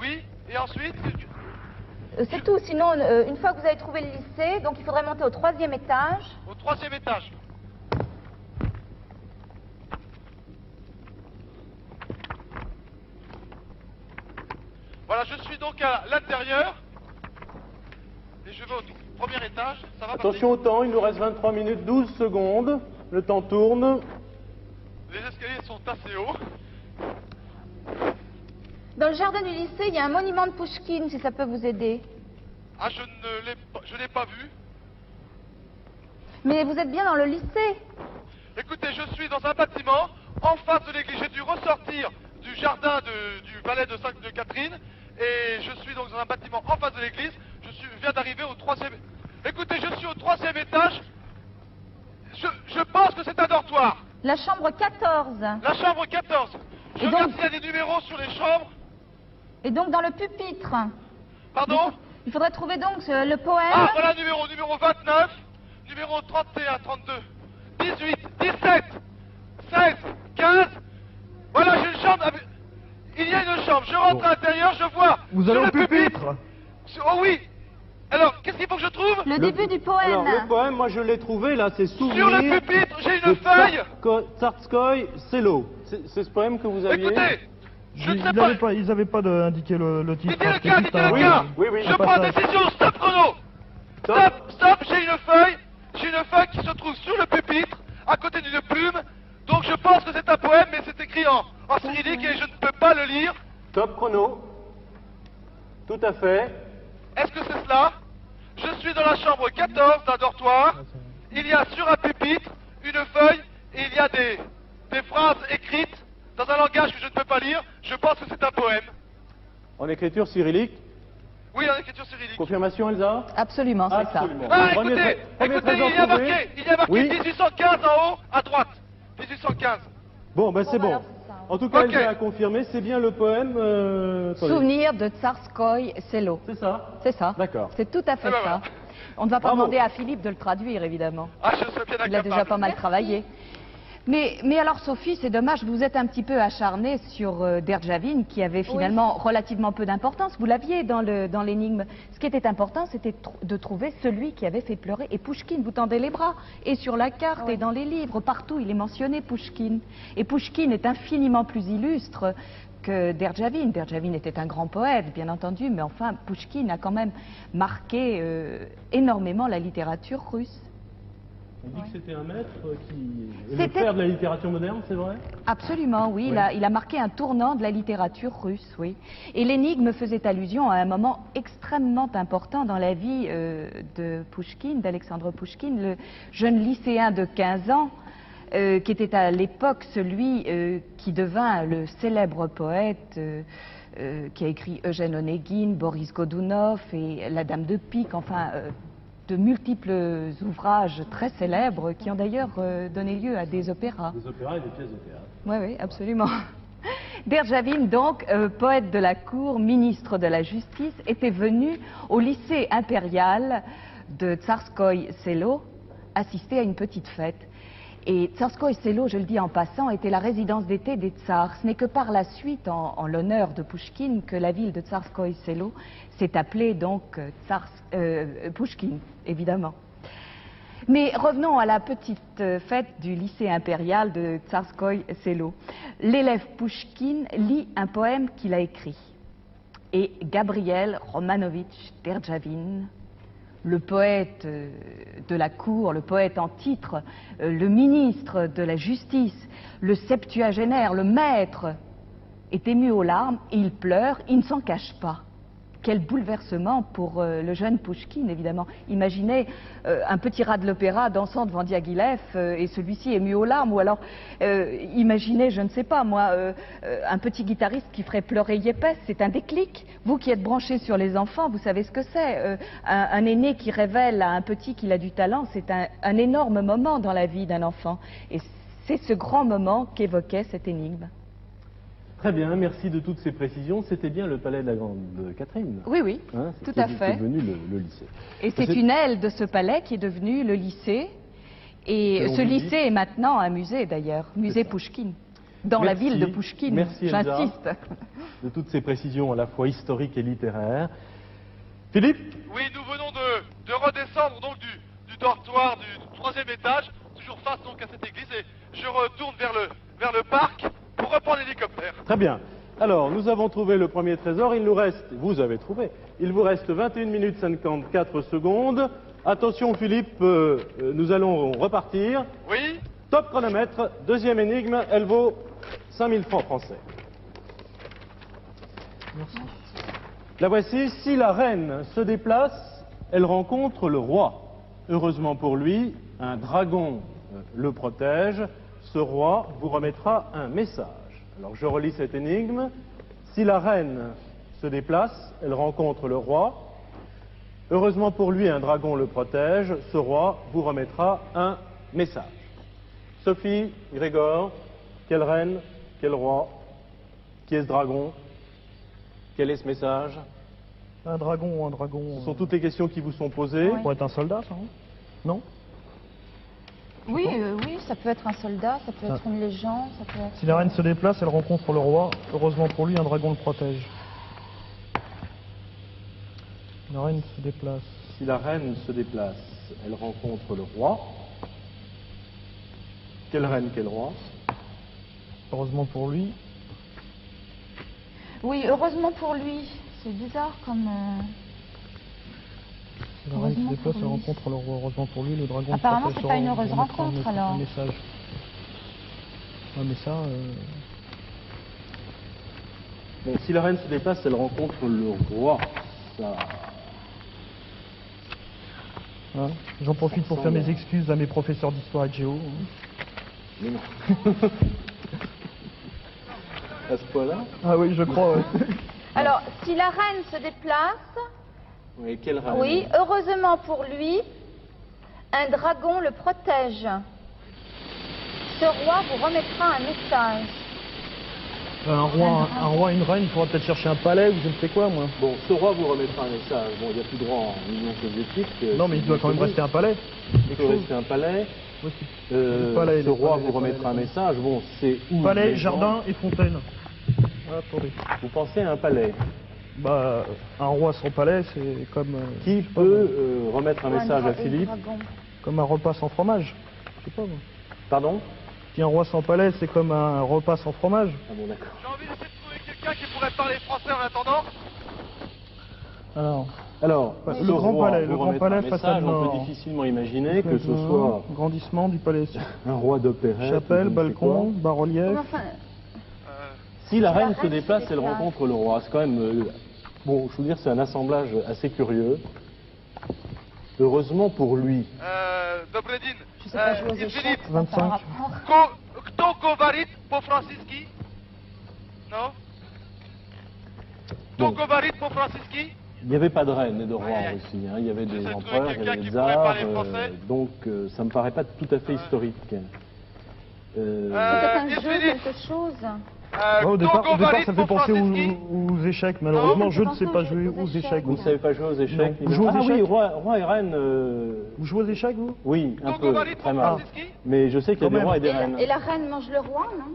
Oui, et ensuite, C'est tout, sinon, une fois que vous avez trouvé le lycée, donc il faudrait monter au 3e étage. au 3e étage. Voilà, je suis donc à l'intérieur. Et je vais au 1er étage. Ça va Attention au temps, il nous reste 23 minutes 12 secondes. Le temps tourne. Les escaliers sont assez hauts. Dans le jardin du lycée, il y a un monument de Pouchkine, si ça peut vous aider. Ah, je ne l'ai pas vu. Mais vous êtes bien dans le lycée. Écoutez, je suis dans un bâtiment en face de l'église. J'ai dû ressortir du jardin du palais de Sainte-Catherine. Et je suis donc dans un bâtiment en face de l'église. Je viens d'arriver au 3e... Écoutez, je suis au 3e étage. Je pense que c'est un dortoir. La chambre 14. La chambre 14. Je Et regarde donc- s'il y a des numéros sur les chambres. Et donc dans le pupitre. Pardon? Il faudrait trouver donc le poème. Ah, voilà numéro 29, numéro 31, 32, 18, 17, 16, 15. Voilà, j'ai une chambre. Il y a une chambre. Je rentre à l'intérieur, je vois. Vous sur allez au le pupitre? Oh oui. Alors, qu'est-ce qu'il faut que je trouve? Le début du poème. Alors, le poème, moi je l'ai trouvé là, c'est Sur Souvenir le pupitre, j'ai de une feuille. Tsarskoï Selo. C'est ce poème que vous aviez? Écoutez, je ne sais Ils n'avaient pas indiqué le titre. Dites le C'était cas, juste dites le un- cas. Oui, oui, Je un prends passage. décision, stop chrono. Stop, j'ai une feuille. J'ai une feuille qui se trouve sur le pupitre, à côté d'une plume. Donc je pense que c'est un poème, mais c'est écrit en cyrillique et je ne peux pas le lire. Top chrono. Tout à fait. Est-ce que c'est cela? Je suis dans la chambre 14 d'un dortoir. Il y a sur un pupitre une feuille et il y a des phrases écrites dans un langage que je ne peux pas lire. Je pense que c'est un poème. En écriture cyrillique. Oui, en écriture cyrillique. Confirmation, Elsa? Absolument, c'est ça. Absolument. Ah, Premier écoutez, premier écoutez, trésor il y a trouvé. marqué Oui. 1815 en haut, à droite. 1815. Bon, ben c'est Bon, bon. alors, c'est ça. En tout cas, Ok. Elsa a confirmé, c'est bien le poème. attendez. Souvenir de Tsarskoï Selo. C'est ça? C'est ça. D'accord. C'est tout à fait Eh ben ça. voilà. On ne va pas Bravo. demander à Philippe de le traduire, évidemment. Ah, je serais bien Il a déjà pas mal Merci. travaillé. Mais alors, Sophie, c'est dommage, vous êtes un petit peu acharnée sur Derdjavine, qui avait finalement relativement peu d'importance. Vous l'aviez dans l'énigme. Ce qui était important, c'était de trouver celui qui avait fait pleurer. Et Pouchkine, vous tendez les bras. Et sur la carte, et dans les livres, partout, il est mentionné Pouchkine. Et Pouchkine est infiniment plus illustre que Derdjavine. Derdjavine était un grand poète, bien entendu, mais enfin, Pouchkine a quand même marqué énormément la littérature russe. On dit que c'était un maître qui est le C'était- père de la littérature moderne, c'est vrai? Absolument, oui. Oui. Il a marqué un tournant de la littérature russe, oui. Et l'énigme faisait allusion à un moment extrêmement important dans la vie de Pouchkine, d'Alexandre Pouchkine, le jeune lycéen de 15 ans, qui était à l'époque celui qui devint le célèbre poète qui a écrit Eugène Onegin, Boris Godunov et La Dame de Pique, enfin... de multiples ouvrages très célèbres qui ont d'ailleurs donné lieu à des opéras. Des opéras et des pièces de théâtre. Oui, oui, absolument. Derdjavine, donc, poète de la cour, ministre de la justice, était venu au lycée impérial de Tsarskoï Selo assister à une petite fête. Et Tsarskoï Selo, je le dis en passant, était la résidence d'été des tsars. Ce n'est que par la suite, en l'honneur de Pouchkine, que la ville de Tsarskoï Selo s'est appelée donc Pouchkine, évidemment. Mais revenons à la petite fête du lycée impérial de Tsarskoï Selo. L'élève Pouchkine lit un poème qu'il a écrit. Et Gabriel Romanovitch Derdjavine, le poète de la cour, le poète en titre, le ministre de la justice, le septuagénaire, le maître, est ému aux larmes et il pleure, il ne s'en cache pas. quel bouleversement pour le jeune Pouchkine, évidemment. Imaginez un petit rat de l'opéra dansant devant Diaghilev et celui-ci ému aux larmes. Ou alors, imaginez, je ne sais pas moi, un petit guitariste qui ferait pleurer Yepes. C'est un déclic. Vous qui êtes branchés sur les enfants, vous savez ce que c'est. Un aîné qui révèle à un petit qu'il a du talent, c'est un énorme moment dans la vie d'un enfant. Et c'est ce grand moment qu'évoquait cette énigme. Très bien, merci de toutes ces précisions. C'était bien le palais de la Grande Catherine. Oui, oui, Hein, tout à fait. C'est devenu le lycée. Et c'est une aile de ce palais qui est devenue le lycée. Et ce lycée est maintenant un musée d'ailleurs, musée Pouchkine, dans la ville de Pouchkine, merci Elsa, j'insiste. de toutes ces précisions à la fois historiques et littéraires. Philippe? Oui, nous venons de redescendre donc du dortoir du 3e étage, toujours face donc à cette église, et je retourne vers le parc pour reprendre l'hélicoptère. Très bien. Alors, nous avons trouvé le premier trésor. Il nous reste, vous avez trouvé, il vous reste 21 minutes 54 secondes. Attention Philippe, nous allons repartir. Oui. Top chronomètre, deuxième énigme, elle vaut 5000 francs français. Merci. La voici. Si la reine se déplace, elle rencontre le roi. Heureusement pour lui, un dragon le protège. Ce roi vous remettra un message. Alors je relis cette énigme. Si la reine se déplace, elle rencontre le roi. Heureusement pour lui, un dragon le protège. Ce roi vous remettra un message. Sophie, Grégor, quelle reine, quel roi, qui est ce dragon, quel est ce message? Un dragon. Ce sont toutes les questions qui vous sont posées. Pour être un soldat, ça, hein? Non? Oui, oui, ça peut être un soldat, ça peut être une légende, ça peut être... Si la reine se déplace, elle rencontre le roi. Heureusement pour lui, un dragon le protège. La reine se déplace. Si la reine se déplace, elle rencontre le roi. Quelle reine, quel roi? Heureusement pour lui. Oui, heureusement pour lui. C'est bizarre comme... Si la reine se Heureusement déplace, pour elle lui. rencontre le roi. Heureusement pour lui, le dragon le Apparemment, protège. c'est pas une heureuse On mettra rencontre, alors. un message. Ouais, mais ça... Bon, si la reine se déplace, elle rencontre le roi. Ça... Hein, j'en profite pour faire mes excuses à mes professeurs d'histoire et de géo. Mais non. À ce point-là? Ah oui, je crois, ouais. Alors, si la reine se déplace, Oui, quelle reine? oui, heureusement pour lui, un dragon le protège. Ce roi vous remettra un message. Un roi et une reine, il faudra peut-être chercher un palais ou je ne sais quoi, moi. Bon, ce roi vous remettra un message. Bon, il n'y a plus droit en Union soviétique. Non, mais il doit quand même rester un palais. Il peut rester un palais. Ouais, palais, Ce roi palais, vous remettra un palais. message. Bon, c'est où? Palais, les jardin et fontaine. Ah, attendez. gens Vous pensez à un palais. Bah, un roi sans palais, c'est comme... Qui je sais pas, peut moi, remettre un message à Et un Philippe? dragon. comme un repas sans fromage. Je sais pas, moi. Pardon? Si un roi sans palais, c'est comme un repas sans fromage. Ah bon, d'accord. J'ai envie d'essayer de trouver quelqu'un qui pourrait parler français en attendant. Alors, Ouais, ce le grand roi palais, vous le grand remettra palais un façade message, on nord. peut difficilement imaginer que ce soit Grandissement du palais. un roi d'opérette. Chapelle, ou je ne sais balcon, quoi. bas-relief. Enfin, Si la La reine reine se se déplace, elle déplace. rencontre le roi. C'est quand même... bon, je veux dire, c'est un assemblage assez curieux. Heureusement pour lui. Dobredin. je sais pas jouer aux échecs, Philippe. ça n'a 25. pas rapport. Kto govorit po-franciski? Non? Kto Bon. govorit po-franciski? Il n'y avait pas de reine et de roi Aïe, aïe. en Russie. Hein. Il y avait des J'essaie de empereurs, trouver il y avait quelqu'un des qui pourrait tsars. parler français. Donc, ça me paraît pas tout à fait historique. Peut-être un Et jeu, Philippe. quelque chose. Ouais, au départ, ça fait penser po-franciski? aux échecs. Malheureusement, Non, je ne ça sais fait pas penser jouer aux aux échecs. échecs. Vous ne savez pas jouer aux échecs? Non. Vous jouez aux Ah oui, échecs roi et reine... Vous jouez aux échecs, vous? Oui, un Kto peu, govorit très mal. po-franciski? Mais je sais qu'il y a Quand des même. rois et des Et reines. la reine mange le roi, non?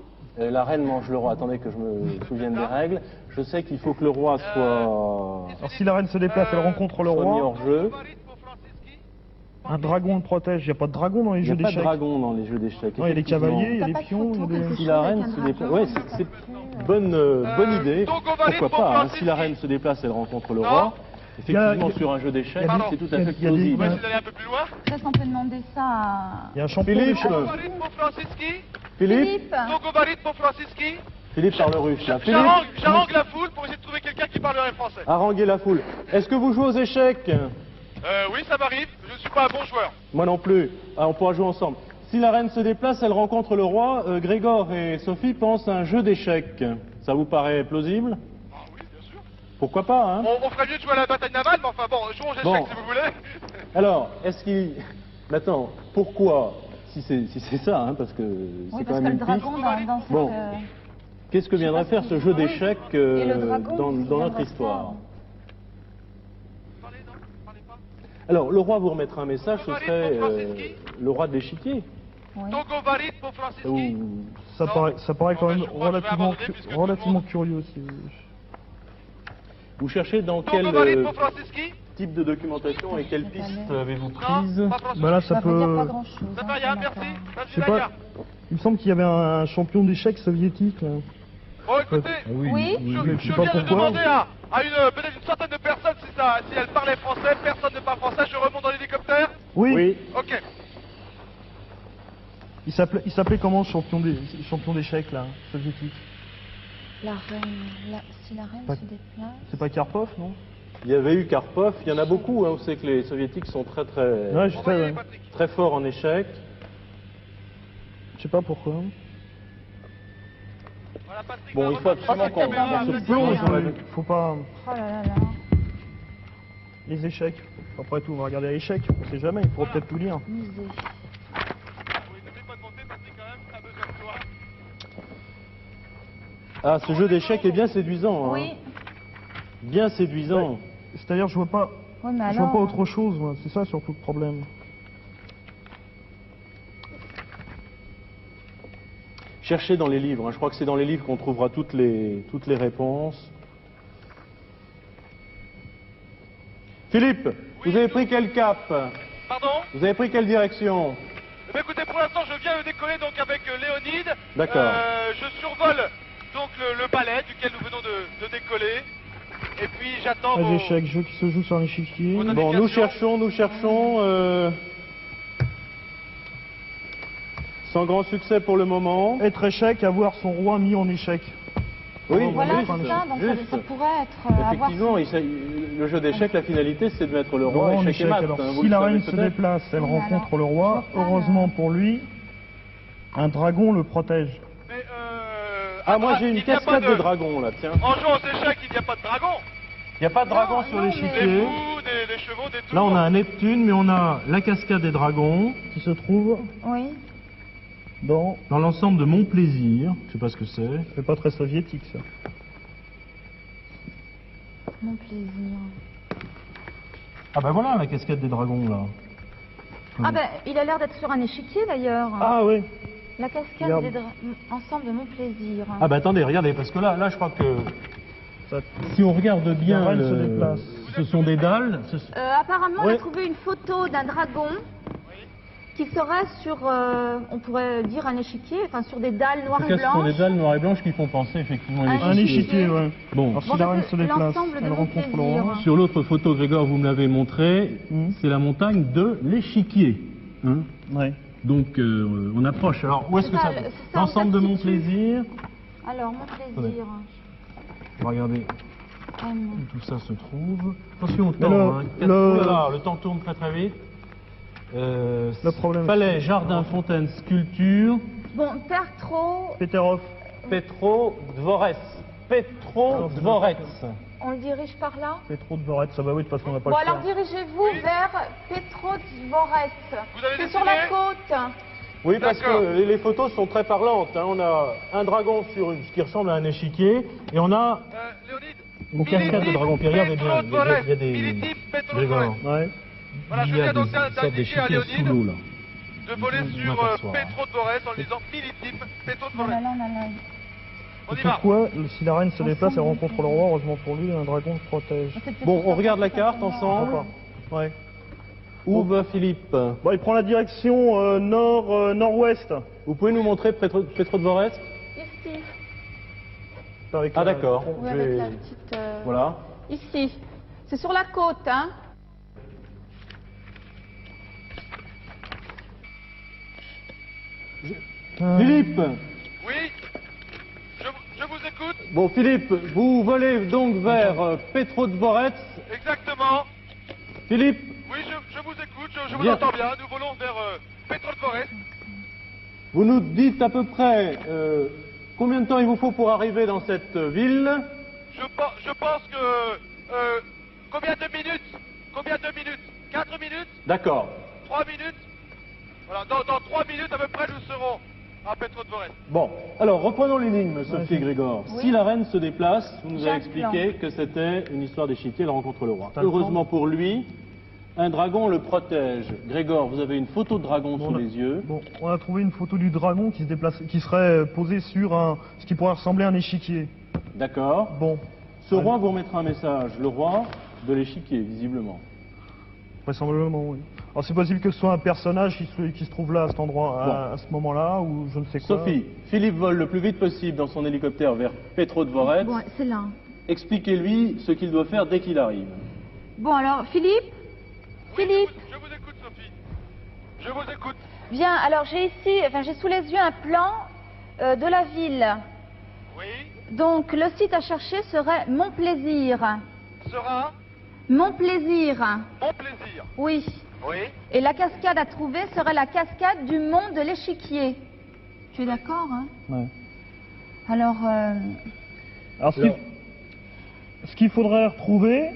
La reine mange le roi. Attendez que je me souvienne des règles. Je sais qu'il faut que le roi soit Alors, si la reine se déplace, elle rencontre le mis roi. hors jeu. Govorit po-franciski? Un dragon le protège. Il n'y a pas de dragon dans les Il n'y jeux a pas de d'échecs. dragon dans les jeux d'échecs. Non, il y a des effectivement. cavaliers, il y a T'as des pas de pions, il y a photo, des... quelque Si chose la avec reine un se déplace... dragon, Ouais, ça c'est peut- bonne idée. donc on valide Pourquoi pour pas, hein. Francis Si la qui- reine se déplace, elle rencontre le Non. roi. Effectivement, Il y a- sur un jeu d'échecs, Pardon. c'est tout à Il y a- fait il y a des- plausible. On va essayer d'aller un peu plus loin. Peut-être on peut demander ça à... Il y a un champion Philippe, d'échecs. Kto govorit po-franciski? Philippe, Kto govorit po-franciski? Philippe parle russe là. Philippe, J'arrange la foule pour essayer de trouver quelqu'un qui qui parlerai français. Haranguer la foule. Est-ce que vous jouez aux échecs? Oui, ça m'arrive. Je ne suis pas un bon joueur. Moi non plus. Ah, on pourra jouer ensemble. Si la reine se déplace, elle rencontre le roi. Grégor et Sophie pensent à un jeu d'échecs. Ça vous paraît plausible? Ah oui, bien sûr. Pourquoi pas, hein? On ferait mieux de jouer à la bataille navale, mais enfin bon, jouons aux échecs Bon. si vous voulez. Alors, est-ce qu'il... Maintenant, pourquoi? Si c'est ça, hein, parce que Oui, c'est parce quand que même le une dragon piste. dans cette... Bon. Qu'est-ce que viendrait faire ce jeu d'échecs Et le dragon, dans qu'est-ce qu'il notre viendrait histoire? faire? Parlez, non, parlez pas. Alors, le roi vous remettra un message, ce serait le roi de l'échiquier. Oui. Togo Varit pour Franciski. Ou- Ça paraît quand Bon, même ben, je crois que je vais abandonner puisque tout le relativement monde- curieux aussi. Vous cherchez dans quel Togo Varit pour Franciski. type de documentation et quelles pistes avez-vous Non, prises? pas Franciski. Bah là, Ça ça veut dire pas peut... grand-chose. Ça hein, fait rien, ce merci. matin. Je sais pas. Il me semble qu'il y avait un champion d'échecs soviétique, là. Bon, écoutez, Oui. je viens de demander à peut-être une centaine de personnes si elles parlaient français. Personne ne parle français. Je remonte dans l'hélicoptère. Oui. Ok. Il s'appelait comment, champion d'échecs, là, soviétique? La reine, si la reine Pas- se déplace... C'est pas Karpov, non? Il y avait eu Karpov, il y en a beaucoup, hein. Vous savez que les soviétiques sont très Ouais, je sais, Envoyez ouais. Patrick. très forts en échecs. Je sais pas pourquoi. Voilà, Patrick, Bon, va il faut absolument repartir qu'on la caméra. se plonge dans la... Faut pas... Oh là là là. Les échecs. Après tout, on va regarder les échecs. On sait jamais, il pourra peut-être tout lire. Musée. Oui, n'oublie pas de monter, Patrick, quand même. On a besoin de toi. Ah, ce jeu d'échecs est bien séduisant, hein. Oui. Bien séduisant. C'est-à-dire, je vois pas Oui, mais Je vois alors... pas autre chose, moi. C'est ça surtout le problème. Cherchez dans les livres, hein. Je crois que c'est dans les livres qu'on trouvera toutes les réponses. Philippe, vous avez pris quel cap? Pardon. Vous avez pris quelle direction? Eh bien, écoutez, pour l'instant, je viens de décoller donc avec Léonide. D'accord. Je survole donc le palais duquel nous venons de décoller. Et puis j'attends Les vos... échecs, jeu qui se joue sur un échiquier. Vos Bon, nous cherchons, sans grand succès pour le moment. Être échec, avoir son roi mis en échec. Oui, Voilà, juste, c'est ça, donc juste. ça pourrait être... avoir Effectivement, le jeu d'échecs, la finalité, c'est de mettre le Le roi roi en échec et échec. mat. Alors, hein, vous si le la savez reine se peut-être. déplace, elle Oui, rencontre alors, le roi. je vois pas, Heureusement là. pour lui, un dragon le protège. Mais Ah, moi j'ai il une n'y a pas cascade de dragons là, tiens. En jouant aux échecs, il n'y a pas de dragon. Il n'y a pas de dragon Non, sur non, Des l'échiquier. fous, des chevaux, des tours. Là, on a un Neptune, mais on a la cascade des dragons qui se trouve Oui. dans l'ensemble de Mon Plaisir. Je sais pas ce que c'est. C'est pas très soviétique, ça. Mon plaisir. Ah bah voilà la cascade des dragons, là. Ah ben, il a l'air d'être sur un échiquier d'ailleurs. Ah oui. La cascade Regarde. des ensemble de mon plaisir. Ah bah attendez, regardez, parce que là je crois que Ça- si on regarde bien, La reine se déplace. ce sont des dalles. Apparemment, on Ouais. a trouvé une photo d'un dragon qui serait sur, on pourrait dire un échiquier, enfin sur des dalles noires et Ce sont des blanches. dalles noires et blanches qui font penser effectivement à Un Un l'échiquier. échiquier, ouais. Bon, Alors si Bon, la ça, reine c'est se déplace, l'ensemble de elle mon rencontre le plaisir. roi. sur l'autre photo, Grégor, vous me l'avez montré, c'est la montagne de l'échiquier. Hein. Ouais. Donc on approche. Alors où est-ce que C'est ça ça, c'est ça, L'ensemble de on mon s'intitule. plaisir. Alors, mon plaisir. On va regarder M. où tout ça se trouve. Attention au Mais temps. Hein. le- Oh là là, le temps tourne très très vite. Le problème, Palais, jardin, fontaine, sculpture. Bon, Petro, Peterov. Petro Dvorets. Petro Dvorets. on le dirige par là. Petro Dvorets, ça va oui, parce qu'on n'a pas Bon, le choix. alors dirigez-vous vers Petro Dvorets. Vous avez C'est décidé sur la côte. Oui, parce D'accord. que les photos sont très parlantes. Hein. On a un dragon sur ce qui ressemble à un échiquier et on a Léonide. une cascade de dragons. Puis regardez bien, il y a des... Philippe Petro Grégor. Ouais. Voilà, je Il y a viens donc des sortes d'indiquer à d'échiquiers sous Léonide l'eau là. de voler On sur aperçoit. Petro Dvorets en lisant Philippe Petro Bon, Dvorets. là, on a l'œil. On y va. Pourquoi, si la reine se déplace, elle rencontre le roi, heureusement pour lui, un dragon le protège. C'est peut-être Bon, sur on regarde la côte, carte non. ensemble. Ouais. Où va Philippe? Bon, il prend la direction nord-ouest. Vous pouvez nous montrer Petro Dvorets? Ici. Avec Ah la- d'accord. Oui, Je avec vais- la petite... Voilà. Ici. C'est sur la côte, hein. Philippe, Oui. Je vous écoute. écoute. Bon, Philippe, vous volez donc vers Petrodvorets. Exactement. Philippe, Oui, je vous écoute, je vous Bien. entends bien. Nous volons vers Petrodvorets. vous nous dites à peu près combien de temps il vous faut pour arriver dans cette ville? Je pense que... combien de minutes? 4 minutes? D'accord. 3 minutes? Voilà, dans 3 minutes à peu près, nous serons à Petrodvorets. Bon, alors reprenons l'énigme, Sophie et Grégor. Oui. Si la reine se déplace, vous nous J'ai avez un expliqué que c'était une histoire d'échiquier, elle rencontre le roi. T'as le Heureusement pour lui, un dragon le protège. Grégor, vous avez une photo de dragon Bon, sous on a- les yeux. Bon, on a trouvé une photo du dragon qui se déplace, qui serait posé sur ce qui pourrait ressembler à un échiquier. D'accord. Bon, Ce roi vous remettra un message, le roi de l'échiquier, visiblement. vraisemblablement, oui. Alors c'est possible que ce soit un personnage qui se trouve là, à cet endroit, à ce moment-là, ou je ne sais quoi. Sophie, Philippe vole le plus vite possible dans son hélicoptère vers Petrodvorets. Bon, c'est là. Expliquez-lui ce qu'il doit faire dès qu'il arrive. Bon, alors, Philippe Oui, Philippe je vous écoute, Sophie. Je vous écoute. Bien, alors j'ai sous les yeux un plan de la ville. Oui. Donc, le site à chercher serait Mon Plaisir. Sera Mon Plaisir, mon plaisir. oui. Oui. Et la cascade à trouver serait la cascade du mont de l'Échiquier. Tu es d'accord, hein? Ouais. Alors, Alors ce qu'il faudrait retrouver,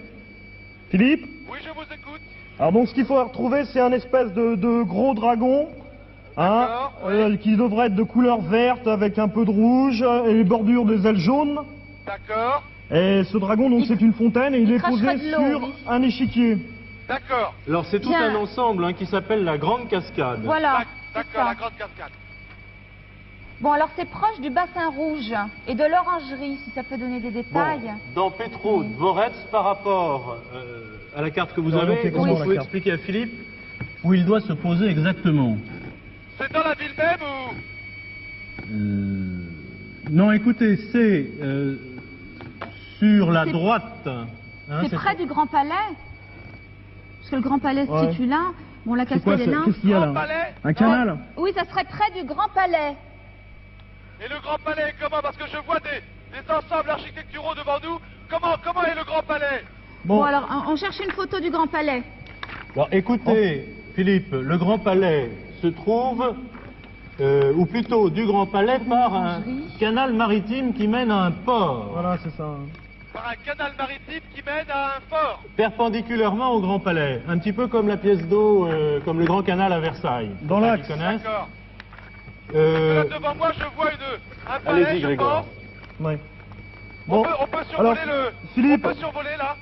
Philippe, Oui, je vous écoute. alors donc ce qu'il faudrait retrouver, c'est un espèce de gros dragon, hein, D'accord, oui. qui devrait être de couleur verte avec un peu de rouge et les bordures des ailes jaunes. D'accord. Et ce dragon, donc, c'est une fontaine et il est posé cracherait de l'eau, sur oui. un échiquier. D'accord. Alors c'est tout Bien. un ensemble qui s'appelle la Grande Cascade. voilà. c'est D'accord, ça. la grande cascade. Bon, alors c'est proche du bassin rouge et de l'orangerie, si ça peut donner des Bon, détails. dans Petrodvorets, par rapport à la carte que vous Orientée avez, comment, vous la pouvez carte expliquer à Philippe où il doit se poser exactement. C'est dans la ville même ou... Non, écoutez, c'est sur la C'est- droite. hein, C'est près du Grand Palais. Parce que le Grand Palais se Ouais. situe là. Bon, la cascade est là. Qu'est-ce qu'il y a Grand là? Palais? Un canal? Oui, ça serait près du Grand Palais. Et le Grand Palais est comment? Parce que je vois des ensembles architecturaux devant nous. Comment est le Grand Palais? Bon, alors, on cherche une photo du Grand Palais. Alors écoutez, Philippe, le Grand Palais se trouve, ou plutôt du Grand Palais, par un canal maritime qui mène à un port, Voilà, c'est ça. Par un canal maritime qui mène à un fort. perpendiculairement au Grand Palais, un petit peu comme la pièce d'eau, comme le Grand Canal à Versailles. Dans Pour ceux l'axe. qui connaissent. D'accord. Euh, Là devant moi, je vois un palais, Allez-y, je Grégor. pense. Ouais. On peut survoler alors, Philippe, On peut survoler là.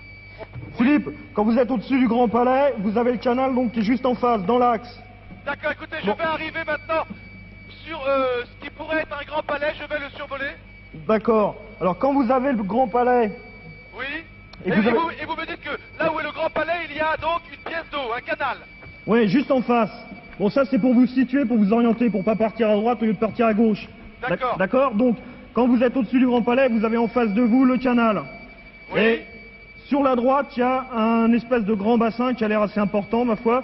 Philippe, quand vous êtes au-dessus du Grand Palais, vous avez le canal donc qui est juste en face, dans l'axe. D'accord, écoutez, je Bon. vais arriver maintenant sur ce qui pourrait être un grand palais, je vais le survoler. D'accord. Alors quand vous avez le Grand Palais, Oui. Et Et, vous avez- et vous me dites que là où est le grand palais, il y a donc une pièce d'eau, un canal. ouais, juste en face. Bon, ça c'est pour vous situer, pour vous orienter, pour pas partir à droite au lieu de partir à gauche. D'accord. D'accord. Donc, quand vous êtes au-dessus du Grand Palais, vous avez en face de vous le canal. Oui. Et sur la droite, il y a un espèce de grand bassin qui a l'air assez important, ma foi.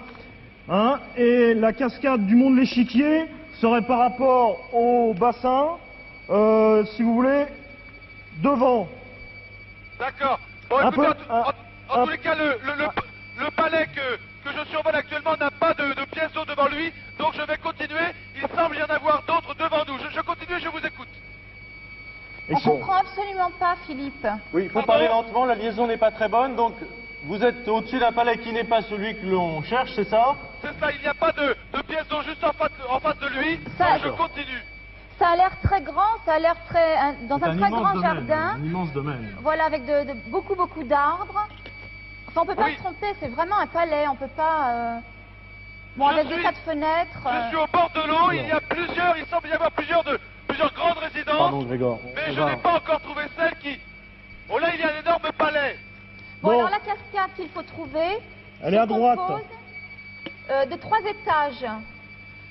Hein, et la cascade du mont de l'Échiquier serait par rapport au bassin, si vous voulez, devant. D'accord. Bon, Un écoutez, peu, en tous les cas, le palais que je survole actuellement n'a pas de pièce d'eau devant lui, donc je vais continuer. Il semble y en avoir d'autres devant nous. Je continue, je vous écoute. Et On si- comprend absolument pas, Philippe. Oui, il faut parler lentement, la liaison n'est pas très bonne, donc vous êtes au-dessus d'un palais qui n'est pas celui que l'on cherche, c'est ça? C'est ça, il n'y a pas de pièce d'eau juste en face de lui. Ça- Donc je continue. Ça a l'air très grand, ça a l'air dans un très grand jardin. Un immense domaine. Voilà, avec beaucoup d'arbres. Enfin, on peut pas Oui. se tromper, c'est vraiment un palais, on peut pas... Bon, Je avec des suis- tas de fenêtres. Je suis au bord de l'eau, il semble y avoir plusieurs grandes résidences. Pardon, Grégor. Mais On je va- n'ai pas encore trouvé celle qui... Oh là, il y a un énorme palais. Bon, Bon. alors la cascade qu'il faut trouver... Elle est à se droite. compose, de 3 étages.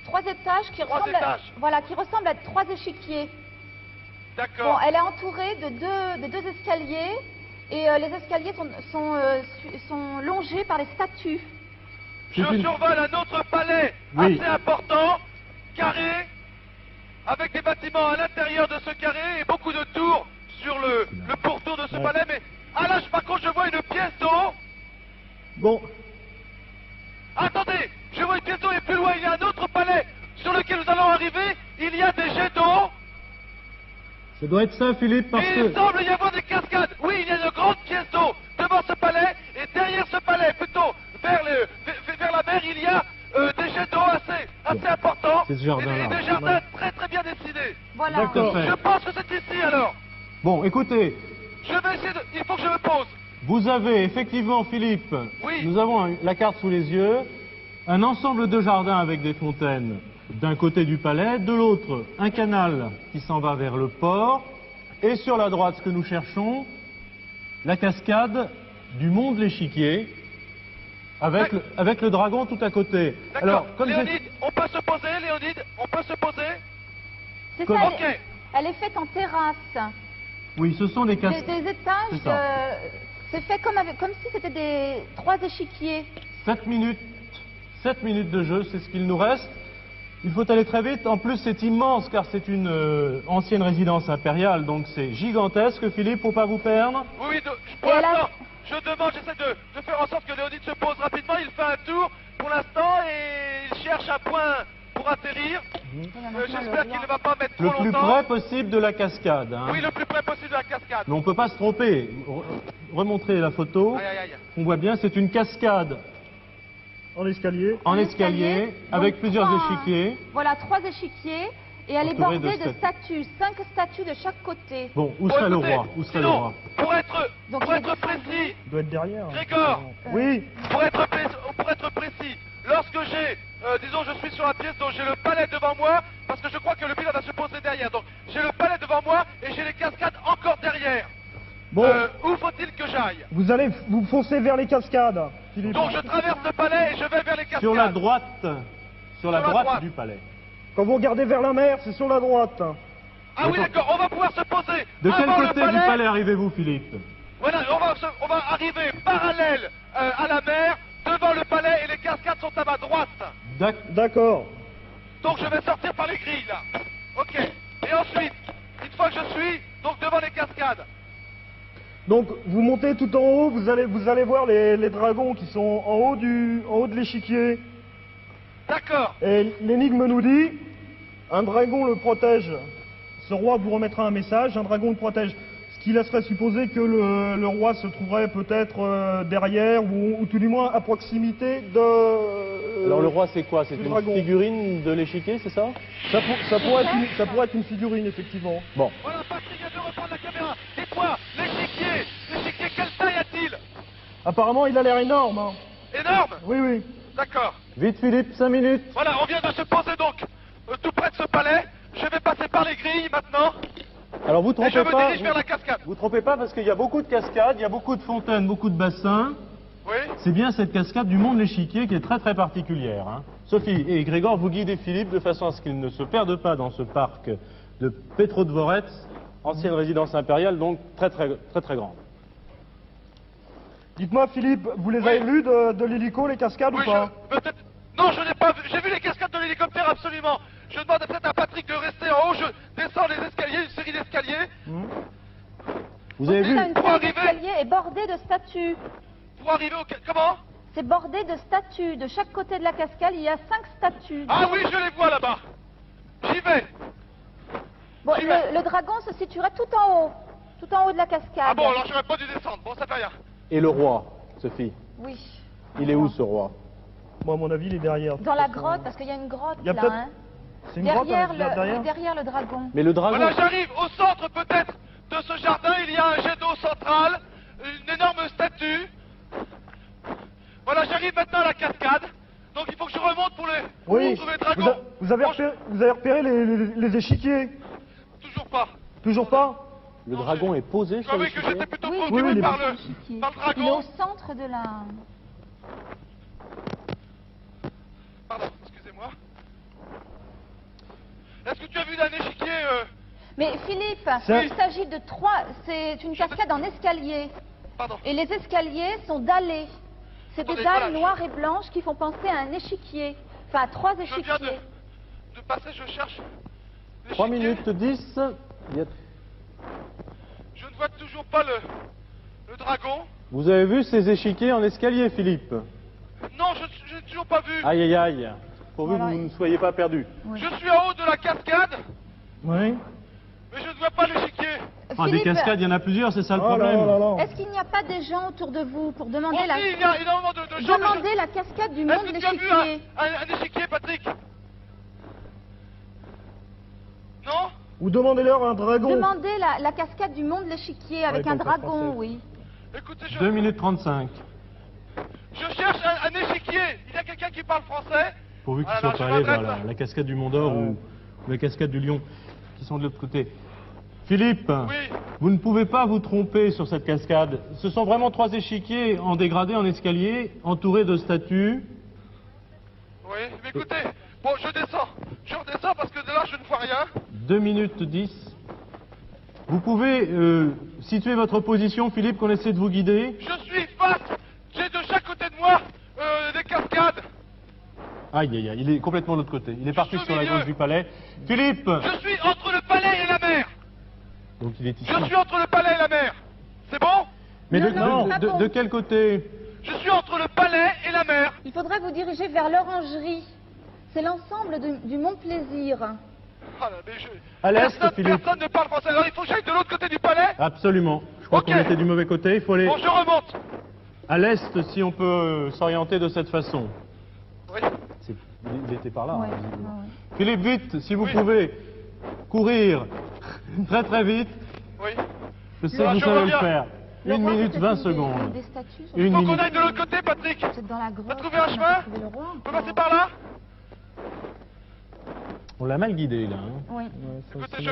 3 étages qui Trois ressemblent, étages. Voilà, qui ressemblent à 3 échiquiers. Bon, D'accord. elle est entourée de deux escaliers et les escaliers sont longés par les statues. Je survole un autre palais Oui. assez important, carré, avec des bâtiments à l'intérieur de ce carré et beaucoup de tours sur le pourtour de ce palais, mais ah là, par contre, je vois une pièce d'eau. Bon, Attendez, je vois une pièce d'eau et plus loin, il y a un autre palais sur lequel nous allons arriver. Il y a des jets d'eau. Ça doit être ça, Philippe, parce Et il que... semble y avoir des cascades. Oui, il y a une grande pièce d'eau devant ce palais. Et derrière ce palais, plutôt vers la mer, il y a des jets d'eau assez importants. C'est ce jardin-là. Et des jardins très très bien dessinés. Voilà. D'accord. Tout à fait. Je pense que c'est ici alors. Bon, écoutez, Je vais essayer de... Il faut que je me pose. vous avez effectivement, Philippe, Oui. nous avons la carte sous les yeux, un ensemble de jardins avec des fontaines d'un côté du palais, de l'autre, un canal qui s'en va vers le port, et sur la droite, ce que nous cherchons, la cascade du mont de l'Échiquier, avec, Ouais. avec le dragon tout à côté. D'accord. comme j'ai- Léonide, on peut se poser, Léonide. On peut se poser. C'est Comme- ça, Ok. elle est faite en terrasse. Oui, ce sont des cascades. Des étages, C'est ça. c'est fait comme si c'était des 3 échiquiers. 7 minutes de jeu, c'est ce qu'il nous reste. Il faut aller très vite. En plus, c'est immense car c'est une ancienne résidence impériale, donc c'est gigantesque. Philippe, faut pas vous perdre. Oui, oui, pour Et elle a- l'instant, je demande, j'essaie de faire en sorte que Léonide se pose rapidement. Il fait un tour pour l'instant et il cherche un point pour atterrir. J'espère qu'il ne va pas mettre Le trop plus longtemps. près possible de la cascade. hein. Oui, le plus près possible de la cascade. Mais on ne peut pas se tromper. Remontrez la photo. Aïe, aïe, aïe. On voit bien, c'est une cascade en escalier. en escalier, avec donc plusieurs 3 échiquiers. Voilà, 3 échiquiers. Et elle est Entourée bordée de de statues, 5 statues de chaque côté. Bon, où Bon, serait le écoutez, roi Où serait le sinon, roi pour être Donc, il est précis, Il doit être derrière. Grégor. Oui, pour être précis, lorsque j'ai, disons, je suis sur la pièce, donc j'ai le palais devant moi, parce que je crois que le bilan va se poser derrière. Donc j'ai le palais devant moi et j'ai les cascades encore derrière. bon, Où faut-il que j'aille? vous foncez vers les cascades, Philippe. Donc je traverse le palais et je vais vers les cascades. Sur la droite. Sur la Sur la droite droite. du palais. Quand vous regardez vers la mer, c'est sur la droite. Ah oui, d'accord, on va pouvoir se poser De quel avant côté le du palais arrivez-vous, Philippe? Voilà, on va arriver parallèle à la mer, devant le palais et les cascades sont à ma droite. D'accord. Donc je vais sortir par les grilles là. Ok. Et ensuite, une fois que je suis donc devant les cascades, Donc vous montez tout en haut, vous allez voir les dragons qui sont en haut de l'échiquier. d'accord. Et l'énigme nous dit, un dragon le protège. Ce roi vous remettra un message, un dragon le protège. Ce qui laisserait supposer que le roi se trouverait peut-être derrière ou tout du moins à proximité de... Alors le roi, c'est quoi? C'est du une dragon. figurine de l'échiquier, c'est ça? Ça pourrait être une figurine, effectivement. Bon. Voilà, Patrick vient de reprendre la caméra. Dites-moi, l'échiquier, quelle taille a-t-il? Apparemment, il a l'air énorme. Hein. Énorme. Oui, oui. D'accord. Vite, Philippe, 5 minutes. Voilà, on vient de se poser donc tout près de ce palais. Je vais passer par les grilles maintenant Alors vous et je trompez me pas. dirige vers la cascade. Vous trompez pas parce qu'il y a beaucoup de cascades, il y a beaucoup de fontaines, beaucoup de bassins. Oui. C'est bien cette cascade du mont de l'Échiquier qui est très très particulière. hein. Sophie et Grégor, vous guidez Philippe de façon à ce qu'il ne se perde pas dans ce parc de Petrodvorets, ancienne résidence impériale, donc très grande. Dites-moi, Philippe, vous les Oui. avez vus de l'hélico, les cascades Oui, ou pas peut-être. Non, je n'ai pas vu. J'ai vu les cascades de l'hélicoptère, absolument. Je demande peut-être à Patrick de rester en haut. Je descends les escaliers, une série d'escaliers. Vous avez vu Une Pour série arriver- d'escaliers est bordée de statues. Pour arriver au... Comment? C'est bordé de statues. De chaque côté de la cascade, il y a 5 statues. Ah oui, je les vois là-bas. J'y vais. Bon, j'y vais. le dragon se situerait tout en haut de la cascade. Ah bon, alors j'aurais pas dû descendre. Bon, ça fait rien. Et le roi, Sophie? Oui. Il est où ce roi? Moi, à mon avis, il est derrière. Dans la grotte, parce qu'il y a une grotte Il y a là. peut-être- Hein. C'est une grotte Derrière, derrière. derrière le dragon. Mais le dragon... Voilà, j'arrive au centre peut-être de ce jardin. Il y a un jet d'eau central, une énorme statue. Voilà, j'arrive maintenant à la cascade. Donc il faut que je remonte pour Oui, trouver le dragon. vous avez repéré les échiquiers? Toujours pas. Toujours pas? Le dragon est posé Je sur croyais que l'échiquier? j'étais plutôt Oui, préoccupé oui, par le le chiquier. dragon. Il est au centre de la... Pardon, excusez-moi. Est-ce que tu as vu d'un échiquier Mais Philippe, Ça- il s'agit de 3... C'est une cascade en escalier. Pardon. Et les escaliers sont dallés. C'est des Attendez, dalles voilà, noires et blanches qui font penser à un échiquier. Enfin, à 3 Je viens échiquiers. de passer, je cherche. 3 l'échiquier. minutes 10. Il y a- Je Je ne vois toujours pas le dragon. Vous avez vu ces échiquiers en escalier, Philippe? Non, je n'ai toujours pas vu. Aïe, aïe, aïe. Pourvu Voilà. que vous ne soyez pas perdu. Oui. Je suis en haut de la cascade, Oui. mais je ne vois pas l'échiquier. Ah, des Philippe, cascades, il y en a plusieurs, c'est ça le Oh là problème. là là. est-ce qu'il n'y a pas des gens autour de vous pour Oh demander si, il y a énormément de gens. mais je- demander la cascade du Est-ce monde que tu as vu l'échiquier? un échiquier, Patrick? Non? Ou demandez-leur un dragon. Demandez la cascade du monde l'échiquier avec ils un comprennent dragon, français. oui. Écoutez, 2 minutes 35. je cherche un échiquier. Il y a quelqu'un qui parle français? Pourvu qu'ils ne Ah, soient non, pas je allés vers m'adresse. la cascade du Mont d'Or ou la cascade du Lion, qui sont de l'autre côté. Philippe, Oui. vous ne pouvez pas vous tromper sur cette cascade. Ce sont vraiment 3 échiquiers en dégradé, en escalier, entourés de statues. Oui, mais écoutez, bon, je descends. Je redescends parce que de là, je ne vois rien. 2 minutes 10. Vous pouvez situer votre position, Philippe, qu'on essaie de vous guider. Je suis face. J'ai de chaque côté de moi des cascades. Aïe, aïe, aïe, il est complètement de l'autre côté. Il est parti suis au sur la milieu. gauche du palais. Philippe. Je suis entre le palais et la mer. Donc il est ici. Je suis entre le palais et la mer. C'est bon? Mais Non, non, c'est pas bon. de quel côté? Je suis entre le palais et la mer. Il faudrait vous diriger vers l'orangerie. C'est l'ensemble du Mont Plaisir. Ah là, mais À l'est, Philippe. personne ne parle français. Alors il faut que j'aille de l'autre côté du palais. Absolument. Je crois Ok. qu'on était du mauvais côté. Il faut aller Bon, je remonte. à l'est si on peut s'orienter de cette façon. Oui. Il était par là. Ouais, hein, visiblement. ouais, ouais. Philippe, vite, si vous Oui. pouvez courir très très vite. Oui. Je sais Ah, que vous je savez le reviens. faire. Le 1 roi, minute c'est 20 peut-être secondes. des statues. Une Faut minute. qu'on aille de l'autre côté, Patrick. Vous êtes dans la grotte. trouvé un on chemin a trouvé le roi On peut encore. passer par là? On l'a mal guidé là. hein. Oui. Écoutez, je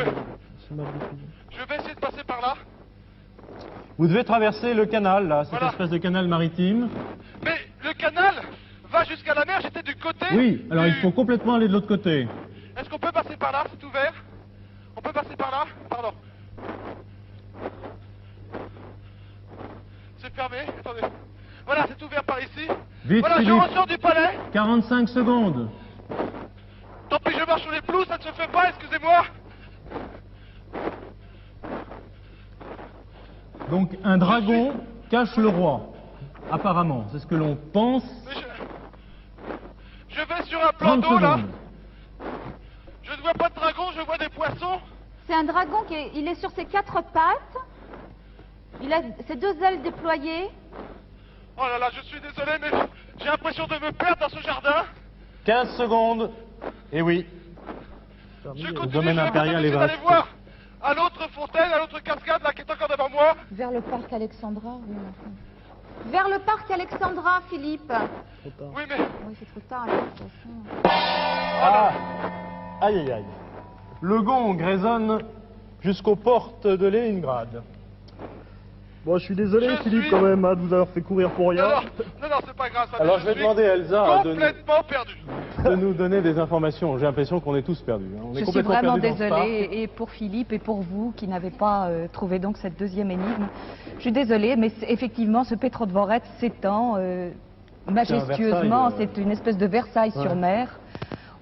vais essayer de passer par là. Vous devez traverser le canal là, cette Voilà. espèce de canal maritime. Mais le canal va jusqu'à la mer. J'étais du côté. Oui, alors du- il faut complètement aller de l'autre côté. Est-ce qu'on peut passer par là? C'est ouvert? On peut passer par là? Pardon. C'est fermé? Attendez. Voilà, c'est ouvert par ici. Vite, Voilà, Philippe. je ressors du palais. 45 secondes. Tant pis, je marche sur les pelouses, ça ne se fait pas, excusez-moi. Donc un dragon cache le roi. Apparemment, c'est ce que l'on pense. Mais je vais sur un plan 30 d'eau là. secondes. Je ne vois pas de dragon, je vois des poissons. C'est un dragon il est sur ses 4 pattes. Il a ses 2 ailes déployées. Oh là là, je suis désolé, mais j'ai l'impression de me perdre dans ce jardin. 15 secondes. Et oui. Je Le continue, domaine je vais impérial essayer est d'aller vaste. voir à l'autre fontaine, à l'autre cascade là qui est encore devant moi. Vers le parc Alexandra, oui. Enfin. Vers le parc Alexandra, Philippe. Oui, mais Oui, c'est trop tard, là, de toute façon. Ah. Aïe aïe aïe. Le gong résonne jusqu'aux portes de Leningrad. Bon, je suis désolé, Je Philippe, suis- quand même, hein, de vous avoir fait courir pour rien. non, c'est pas grave. Ça, Alors mais je vais suis demander à Elsa complètement perdu. de nous donner des informations. J'ai l'impression qu'on est tous perdus. hein. On est Je suis complètement vraiment perdus dans ce désolée, et pour Philippe et pour vous qui n'avez pas trouvé donc cette deuxième énigme. Je suis désolée, mais effectivement, ce Petrodvorets s'étend majestueusement. Versailles, C'est une espèce de Versailles sur Ouais. mer,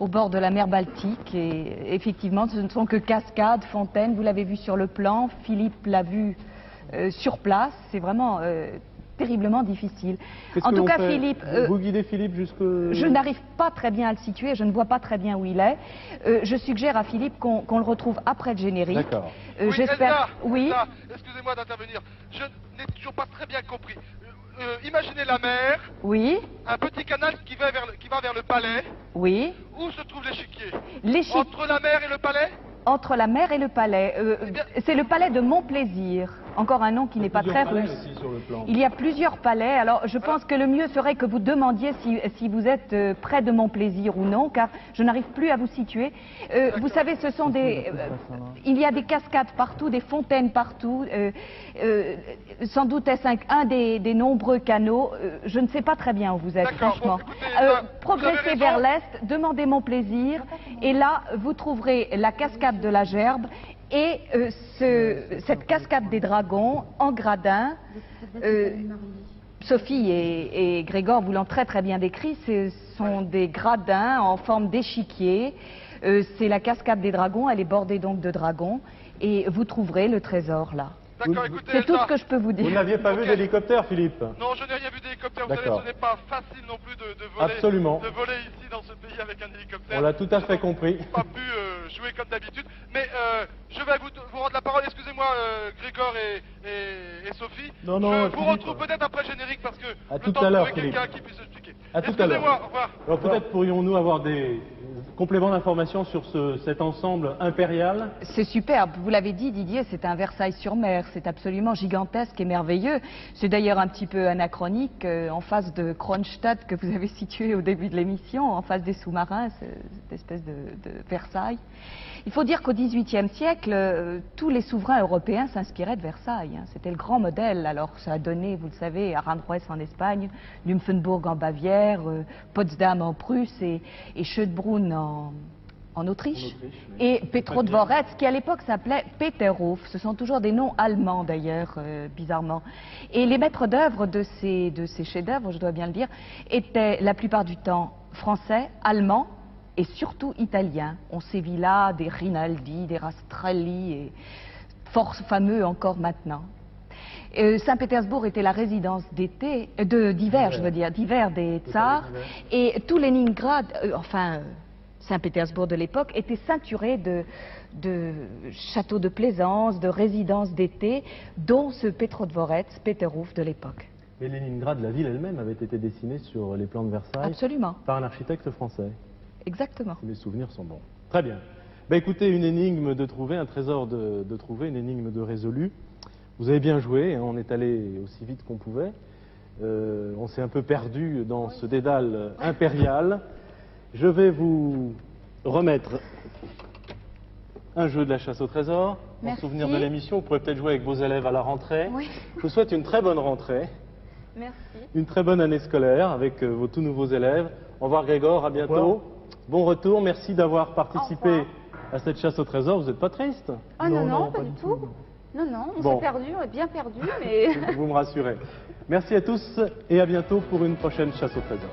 au bord de la mer Baltique. Et effectivement, ce ne sont que cascades, fontaines. Vous l'avez vu sur le plan, Philippe l'a vu sur place. C'est vraiment terriblement difficile. Qu'est-ce En que tout l'on cas, fait Philippe, Vous guidez Philippe jusque... je n'arrive pas très bien à le situer, je ne vois pas très bien où il est. Je suggère à Philippe qu'on le retrouve après le générique. D'accord. Oui, J'espère. Elsa, Oui. Elsa, excusez-moi d'intervenir. Je n'ai toujours pas très bien compris. Imaginez la mer, Oui. un petit canal qui va vers le palais. Oui. Où se trouve l'échiquier? L'échiquier Entre la mer et le palais? entre la mer et le palais. bien- C'est le palais de Montplaisir. Encore un nom qui n'est pas très Plusieurs palais russe. aussi sur le plan. Il y a plusieurs palais. Alors, je pense que le mieux serait que vous demandiez si vous êtes près de Montplaisir ou non, car je n'arrive plus à vous situer. Vous savez, ce sont des... il y a des cascades partout, des fontaines partout. Sans doute est-ce un des nombreux canaux. Je ne sais pas très bien où vous êtes, D'accord, franchement. bon, écoutez, vous avez Progressez raison. vers l'est, demandez Montplaisir, et là, vous trouverez la cascade de la Gerbe et cette cascade des dragons en gradin. Sophie et Grégor vous l'ont très très bien décrit, ce sont des gradins en forme d'échiquier. C'est la cascade des dragons, elle est bordée donc de dragons, et vous trouverez le trésor là. D'accord, écoutez, C'est tout Elsa. ce que je peux vous dire. Vous n'aviez pas vu Ok. d'hélicoptère, Philippe? Non, je n'ai rien vu d'hélicoptère. Vous savez, D'accord. ce n'est pas facile non plus de voler. Absolument. De voler ici dans ce pays avec un hélicoptère. On l'a tout à fait compris. Je n'ai pas pu jouer comme d'habitude. Mais je vais vous rendre la parole. Excusez-moi, Grégor et Sophie. Non, non, je vous Philippe. retrouve peut-être après le générique parce que À le tout temps à de l'heure, trouver quelqu'un Philippe. qui puisse expliquer. À tout à l'heure. Excusez-moi, au revoir. Alors peut-être pourrions-nous avoir des compléments d'information sur cet ensemble impérial? C'est superbe, vous l'avez dit Didier, c'est un Versailles-sur-Mer, c'est absolument gigantesque et merveilleux. C'est d'ailleurs un petit peu anachronique en face de Kronstadt que vous avez situé au début de l'émission, en face des sous-marins, cette espèce de Versailles. Il faut dire qu'au XVIIIe siècle, tous les souverains européens s'inspiraient de Versailles. C'était le grand modèle. Alors ça a donné, vous le savez, Aranjuez en Espagne, Nymphenburg en Bavière, Potsdam en Prusse et Schönbrunn en Autriche. Oui. Et Petrodvorets, qui à l'époque s'appelait Peterhof. Ce sont toujours des noms allemands d'ailleurs, bizarrement. Et les maîtres d'œuvre de ces chefs-d'œuvre, je dois bien le dire, étaient la plupart du temps français, allemands, et surtout italiens. On sévit là des Rinaldi, des Rastrelli, et fort fameux encore maintenant. Saint-Pétersbourg était la résidence d'été, d'hiver des tsars, et tout Leningrad, Saint-Pétersbourg de l'époque, était ceinturé de châteaux de plaisance, de résidences d'été, dont ce Petrodvorets, Peterhof de l'époque. Et Leningrad, la ville elle-même, avait été dessinée sur les plans de Versailles Absolument, par un architecte français. exactement. Si mes souvenirs sont bons. Très bien. Ben écoutez, une énigme de trouver, un trésor de trouver, une énigme de résolu. Vous avez bien joué, hein, on est allé aussi vite qu'on pouvait. On s'est un peu perdu dans ce dédale impérial. Je vais vous remettre un jeu de la chasse au trésor. En Merci. souvenir de l'émission, vous pourrez peut-être jouer avec vos élèves à la rentrée. Oui. Je vous souhaite une très bonne rentrée, Merci. une très bonne année scolaire avec vos tout nouveaux élèves. Au revoir Grégor, à bientôt. revoir. Bon retour, merci d'avoir participé revoir. à cette chasse au trésor. Vous n'êtes pas triste? Ah non, Non, non, non, pas pas du du tout. tout. Non, non, on Bon. s'est perdu, on est bien perdu, mais... Vous me rassurez. Merci à tous et à bientôt pour une prochaine chasse au trésor.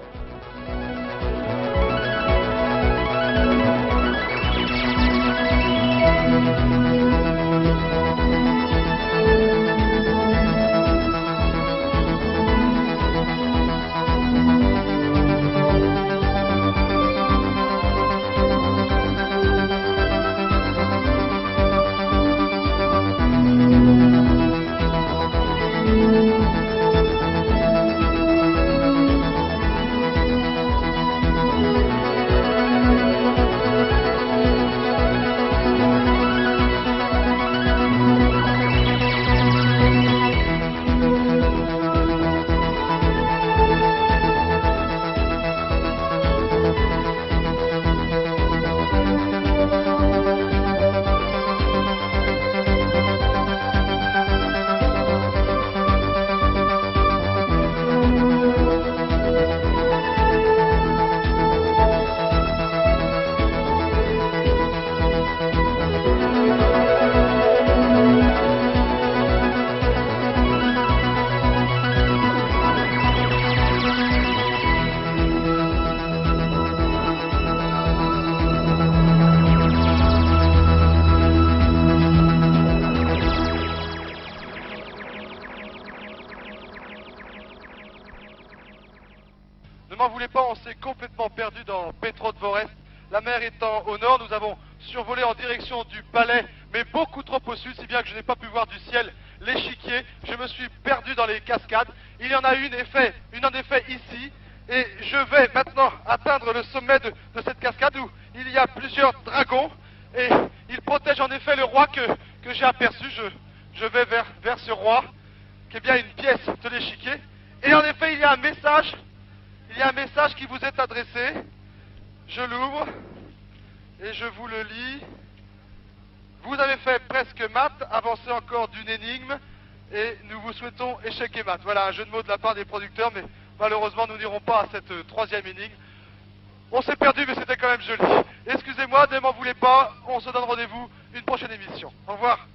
Ne m'en voulez pas, on s'est complètement perdu dans Petrodvorets. La mer étant au nord, nous avons survolé en direction du palais, mais beaucoup trop au sud, si bien que je n'ai pas pu voir du ciel l'échiquier. Je me suis perdu dans les cascades. Il y en a une en effet ici, et je vais maintenant atteindre le sommet de cette cascade où il y a plusieurs dragons, et ils protègent en effet le roi que j'ai aperçu. Je vais vers ce roi, qui est bien une pièce de l'échiquier. Et en effet, il y a un message qui vous est adressé. Je l'ouvre et je vous le lis. Vous avez fait presque maths, avancez encore d'une énigme et nous vous souhaitons échec et maths. Voilà un jeu de mots de la part des producteurs, mais malheureusement nous n'irons pas à cette troisième énigme. On s'est perdu, mais c'était quand même joli. Excusez-moi, ne m'en voulez pas, on se donne rendez-vous une prochaine émission. Au revoir.